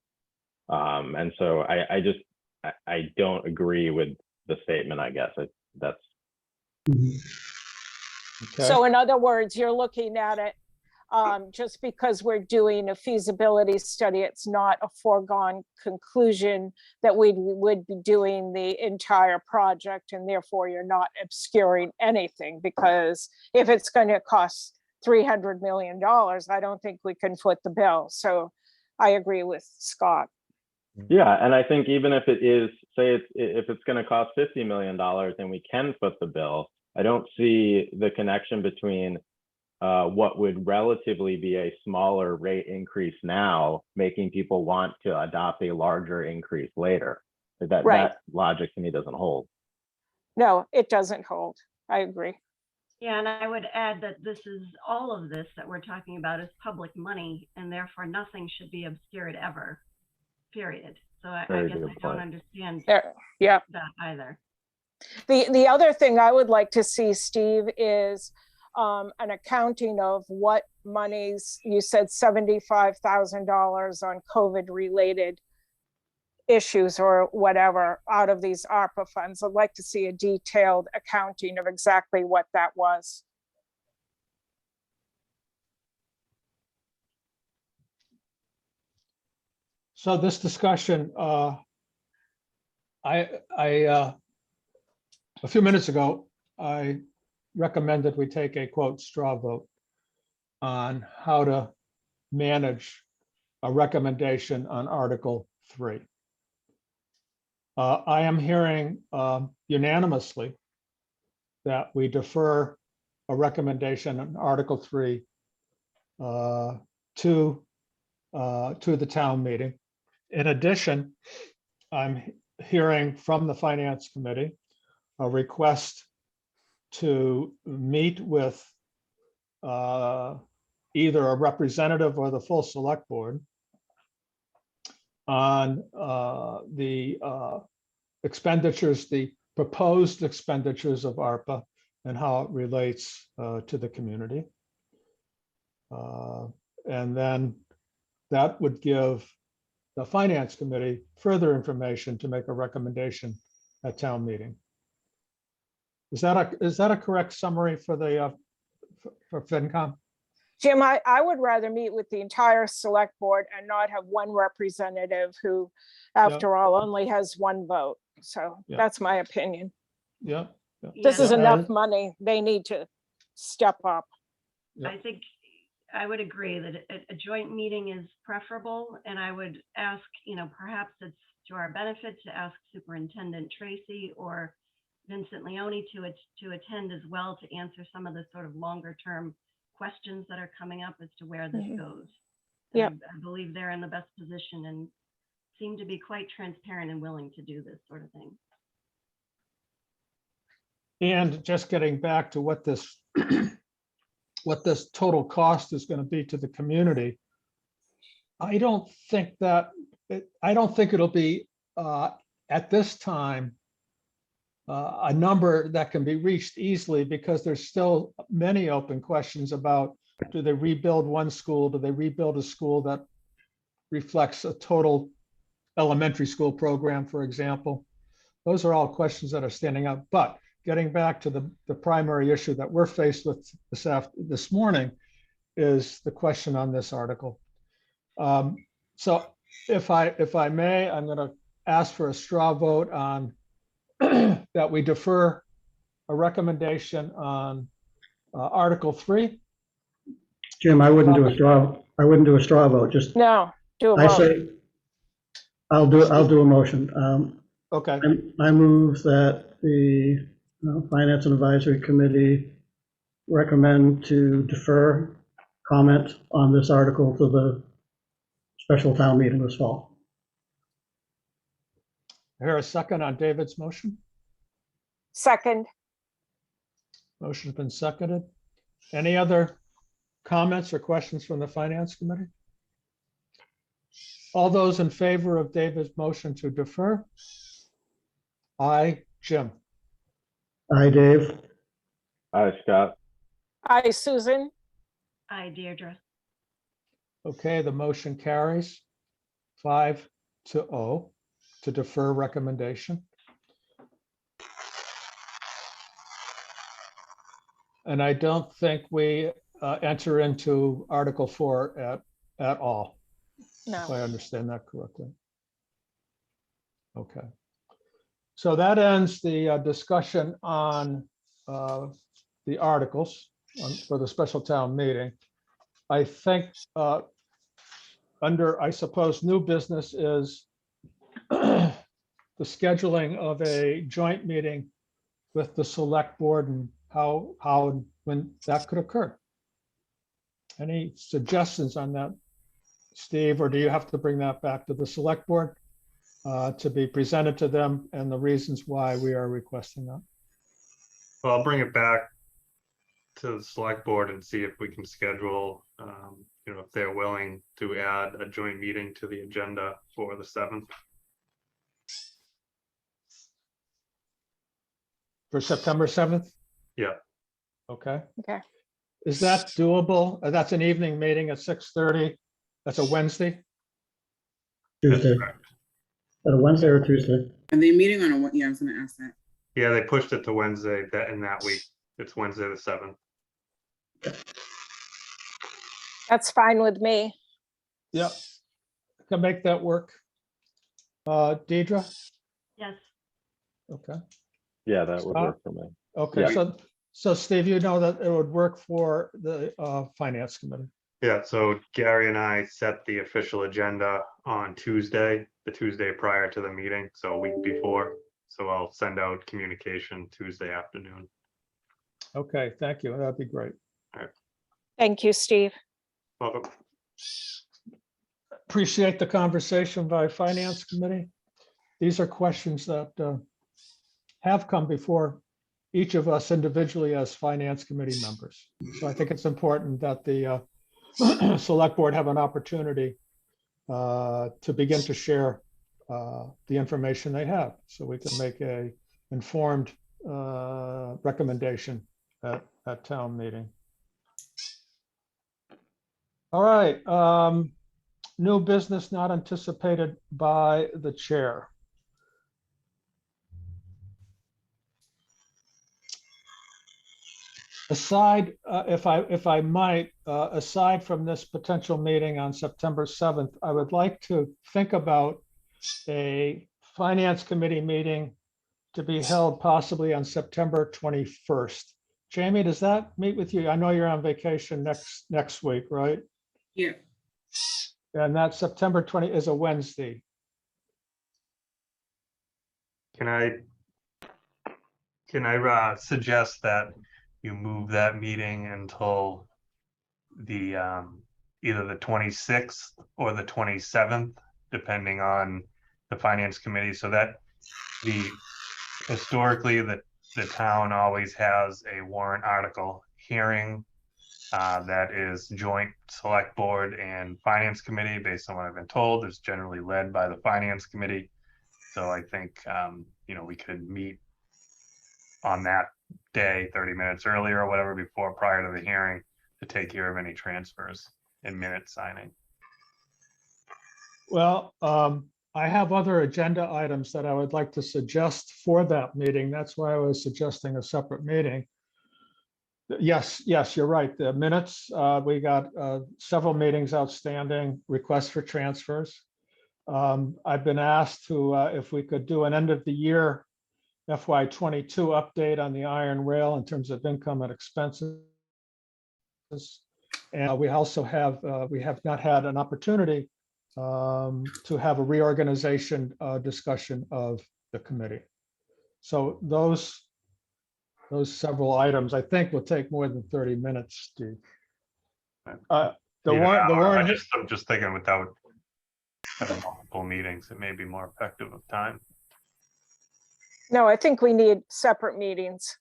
And so I don't agree with the statement, I guess. That's Okay. So in other words, you're looking at it just because we're doing a feasibility study, it's not a foregone conclusion that we would be doing the entire project, and therefore you're not obscuring anything, because if it's going to cost $300 million, I don't think we can foot the bill. So I agree with Scott. Yeah, and I think even if it is, say if it's going to cost $50 million and we can foot the bill, I don't see the connection between what would relatively be a smaller rate increase now, making people want to adopt a larger increase later. That logic to me doesn't hold. No, it doesn't hold. I agree. Yeah, and I would add that all of this that we're talking about is public money, and therefore nothing should be obscured ever, period. So I guess I don't understand that either. The other thing I would like to see, Steve, is an accounting of what monies, you said $75,000 on COVID related issues or whatever out of these ARPA funds. I'd like to see a detailed accounting of exactly what that was. So this discussion, a few minutes ago, I recommended we take a quote straw vote on how to manage a recommendation on Article 3. I am hearing unanimously that we defer a recommendation on Article 3 to the town meeting. In addition, I'm hearing from the Finance Committee a request to meet with either a representative or the full select board on the expenditures, the proposed expenditures of ARPA and how it relates to the community. And then that would give the Finance Committee further information to make a recommendation at town meeting. Is that a correct summary for the for FinCom? Jim, I would rather meet with the entire select board and not have one representative who, after all, only has one vote. So Yeah. that's my opinion. Yeah. This is Yeah. enough money. They need to step up. Yeah. I think I would agree that a joint meeting is preferable, and I would ask, perhaps it's to our benefit to ask Superintendent Tracy or Vincent Leone to attend as well to answer some of the sort of longer term questions that are coming up as to where this goes. Yeah. I believe they're in the best position and seem to be quite transparent and willing to do this sort of thing. And just getting back to what this what this total cost is going to be to the community, I don't think it'll be at this time a number that can be reached easily, because there's still many open questions about, do they rebuild one school? Do they rebuild a school that reflects a total elementary school program, for example? Those are all questions that are standing up. But getting back to the primary issue that we're faced with this morning is the question on this article. So if I may, I'm going to ask for a straw vote on that we defer a recommendation on Article 3. Jim, I wouldn't do a straw vote, just, No, do a I vote. say, I'll do a motion. Okay, I move that the Finance and Advisory Committee recommend to defer comment on this article to the special town meeting this fall. I hear a second on David's motion. Second. Motion's been seconded. Any other comments or questions from the Finance Committee? All those in favor of David's motion to defer? Aye, Jim. Aye, Dave. Hi, Scott. Aye, Susan. Aye, Deirdre. Okay, the motion carries 5-0 to defer recommendation. And I don't think we enter into Article 4 at all, if I No. understand that correctly. Okay. So that ends the discussion on the articles for the special town meeting. I think under, I suppose, new business is the scheduling of a joint meeting with the select board and how and when that could occur. Any suggestions on that, Steve, or do you have to bring that back to the select board to be presented to them and the reasons why we are requesting that? Well, I'll bring it back to the select board and see if we can schedule, if they're willing to add a joint meeting to the agenda for the 7th. For September 7th? Yeah. Okay. Okay. Is that doable? That's an evening meeting at 6:30. That's a Wednesday. Tuesday. Correct. At a Wednesday or Tuesday? Are they meeting on a, yeah, I was gonna ask that. Yeah, they pushed it to Wednesday in that week. It's Wednesday the 7th. That's fine with me. Yeah, can make that work. Deidre? Yes, Okay, Yeah, that would Scott? work for me. okay, Yeah. so Steve, you know that it would work for the finance committee. Yeah, so Gary and I set the official agenda on Tuesday, the Tuesday prior to the meeting, so a week before. So I'll send out communication Tuesday afternoon. Okay, thank you. That'd be great. Thank you, Steve. Welcome. Appreciate the conversation by finance committee. These are questions that have come before each of us individually as finance committee members. So I think it's important that the select board have an opportunity to begin to share the information they have, so we can make a informed recommendation at town meeting. All right, new business not anticipated by the chair. Aside, if I might, aside from this potential meeting on September 7th, I would like to think about a finance committee meeting to be held possibly on September 21st. Jamie, does that meet with you? I know you're on vacation next week, right? Yeah, And that September 20 is a Wednesday. Can I suggest that you move that meeting until the either the 26th or the 27th, depending on the finance committee, so that historically the town always has a warrant article hearing that is joint select board and finance committee. Based on what I've been told, it's generally led by the finance committee. So I think we could meet on that day 30 minutes earlier or whatever prior to the hearing to take care of any transfers and minute signing. Well, I have other agenda items that I would like to suggest for that meeting. That's why I was suggesting a separate meeting. Yes, you're right. The minutes, we got several meetings outstanding, requests for transfers. I've been asked to, if we could do an end of the year FY22 update on the iron rail in terms of income and expenses. And we also have, we have not had an opportunity to have a reorganization discussion of the committee. So those several items, I think, will take more than 30 minutes, Steve. The warrant, I'm just thinking without having multiple meetings, it may be more effective of time. No, I think we need separate meetings.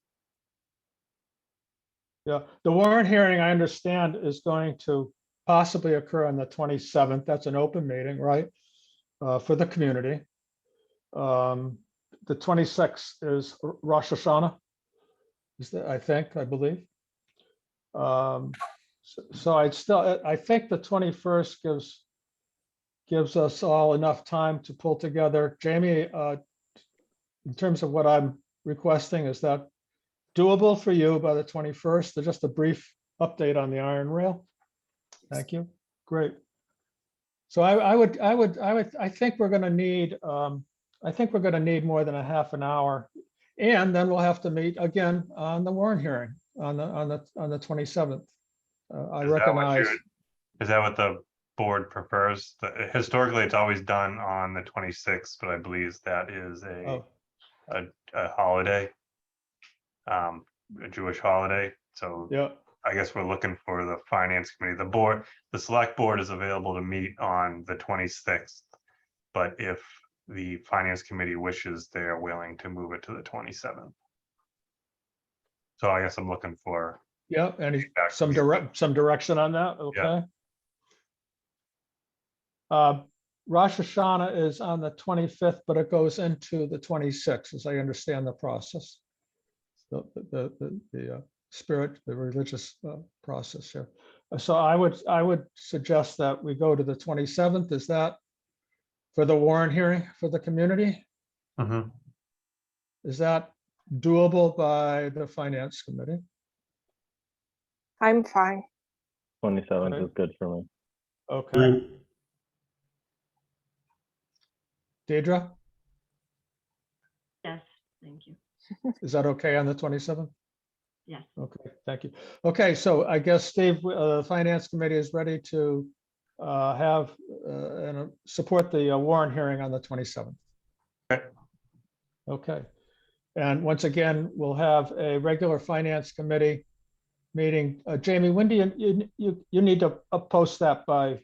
yeah, the warrant hearing, I understand, is going to possibly occur on the 27th. That's an open meeting, right? For the community. The 26th is Rosh Hashanah, I believe. So I think the 21st gives us all enough time to pull together. Jamie, in terms of what I'm requesting, is that doable for you by the 21st? Just a brief update on the iron rail. Thank you. Great. So I think we're going to need, more than a half an hour, and then we'll have to meet again on the warrant hearing on the 27th. I recognize. Is that what the board prefers? Historically, it's always done on the 26th, but I believe that is a holiday, a Jewish holiday. So yeah, I guess we're looking for the finance committee. The select board is available to meet on the 26th, but if the finance committee wishes, they're willing to move it to the 27th. So I guess I'm looking for some direction on that. Okay. Rosh Hashanah is on the 25th, but it goes into the 26th, as I understand the process. The spirit, the religious process here. So I would suggest that we go to the 27th. Is that for the warrant hearing for the community. Mhm. Is that doable by the finance committee? I'm fine. 27th Okay. is good for me. Okay, I'm- Deidre, Yes, thank you. is that okay on the 27th? Yes. Okay, thank you. Okay, so I guess, Steve, the finance committee is ready to have and support the warrant hearing on the 27th. Okay. Okay, and once again, we'll have a regular finance committee meeting. Jamie, when do you need to post that by?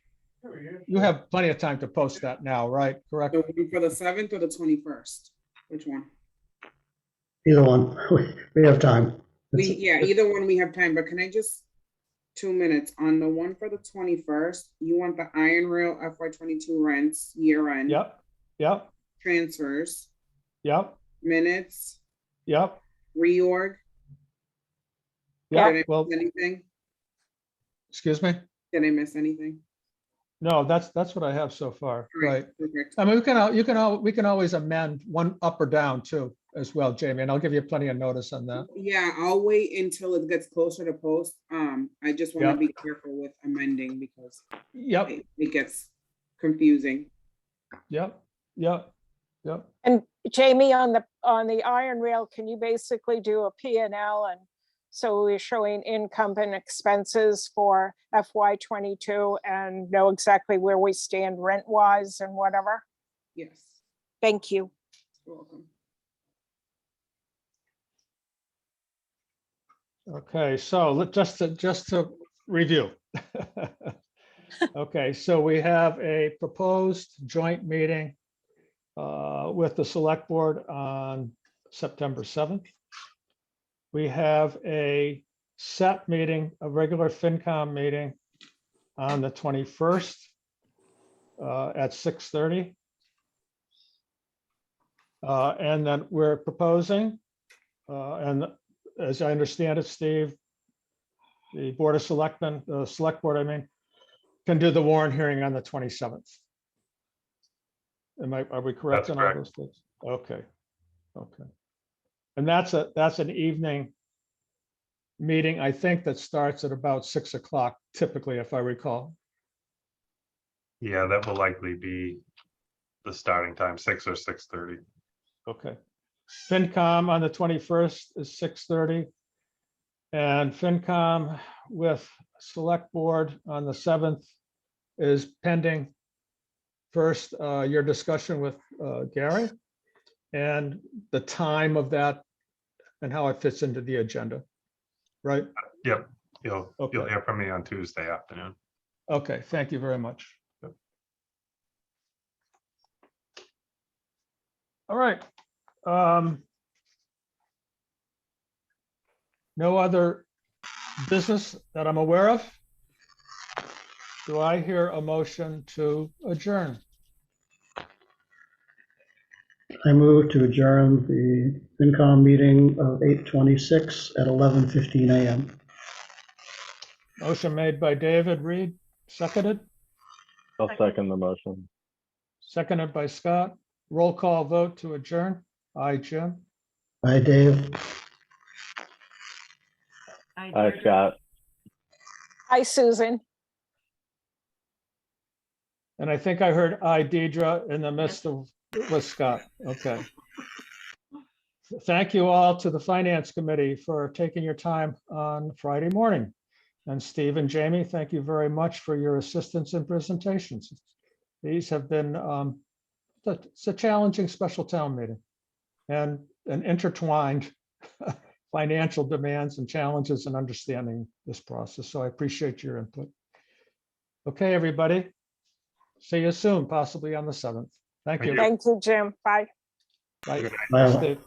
You have plenty of time to post that now, right? Correct? The one for the 7th or the 21st? Which one? Either one, we have time. Yeah, either one we have time, but can I just, 2 minutes, on the one for the 21st, you want the Iron Rail FY22 rents, year end? Yep, yep, Transfers, yep, minutes, yep, reorg, yep. did I Well, miss anything? excuse me? Did I miss anything? No, that's what I have so far, All right? Perfect. I mean, we can always amend one up or down too, as well, Jamie, and I'll give you plenty of notice on that. Yeah, I'll wait until it gets closer to post. I just want Yeah. to be careful with amending because Yep, it gets confusing. yep, yep, yep. And Jamie, on the iron rail, can you basically do a P&L? And so we're showing income and expenses for FY22 and know exactly where we stand rent wise and whatever. Yes, Thank you. you're welcome. Okay, so just to review. Okay, so we have a proposed joint meeting with the select board on September 7th. We have a set meeting, a regular FinCom meeting on the 21st at 6:30. And then we're proposing, and as I understand it, Steve, the Board of Selectmen, the Select Board, I mean, can do the warrant hearing on the 27th. Are we correct That's in all correct. those things? Okay, okay. And that's an evening meeting, I think, that starts at about 6 o'clock typically, if I recall. Yeah, that will likely be the starting time, 6 or 6:30. Okay. FinCom on the 21st is 6:30. And FinCom with Select Board on the 7th is pending. First, your discussion with Gary and the time of that and how it fits into the agenda, right? Yep, you'll Okay. hear from me on Tuesday afternoon. Okay, thank you very much. All right. No other business that I'm aware of. Do I hear a motion to adjourn? I move to adjourn the FinCom meeting of 8/26 at 11:15 a.m. Motion made by David Reed, seconded, I'll second the motion. seconded by Scott. Roll call vote to adjourn. Aye, Jim. Hi, Dave. Hi, Hi, Deirdre. Scott. Hi, Susan. And I think I heard aye, Deidre, in the midst of, with Scott. Okay. Thank you all to the Finance Committee for taking your time on Friday morning. And Steve and Jamie, thank you very much for your assistance and presentations. These have been, it's a challenging special town meeting and an intertwined financial demands and challenges and understanding this process. So I appreciate your input. Okay, everybody. See you soon, possibly on the 7th. Thank Thank you. you. Thank you, Jim. Bye. Bye. Good night. Bye. Steve.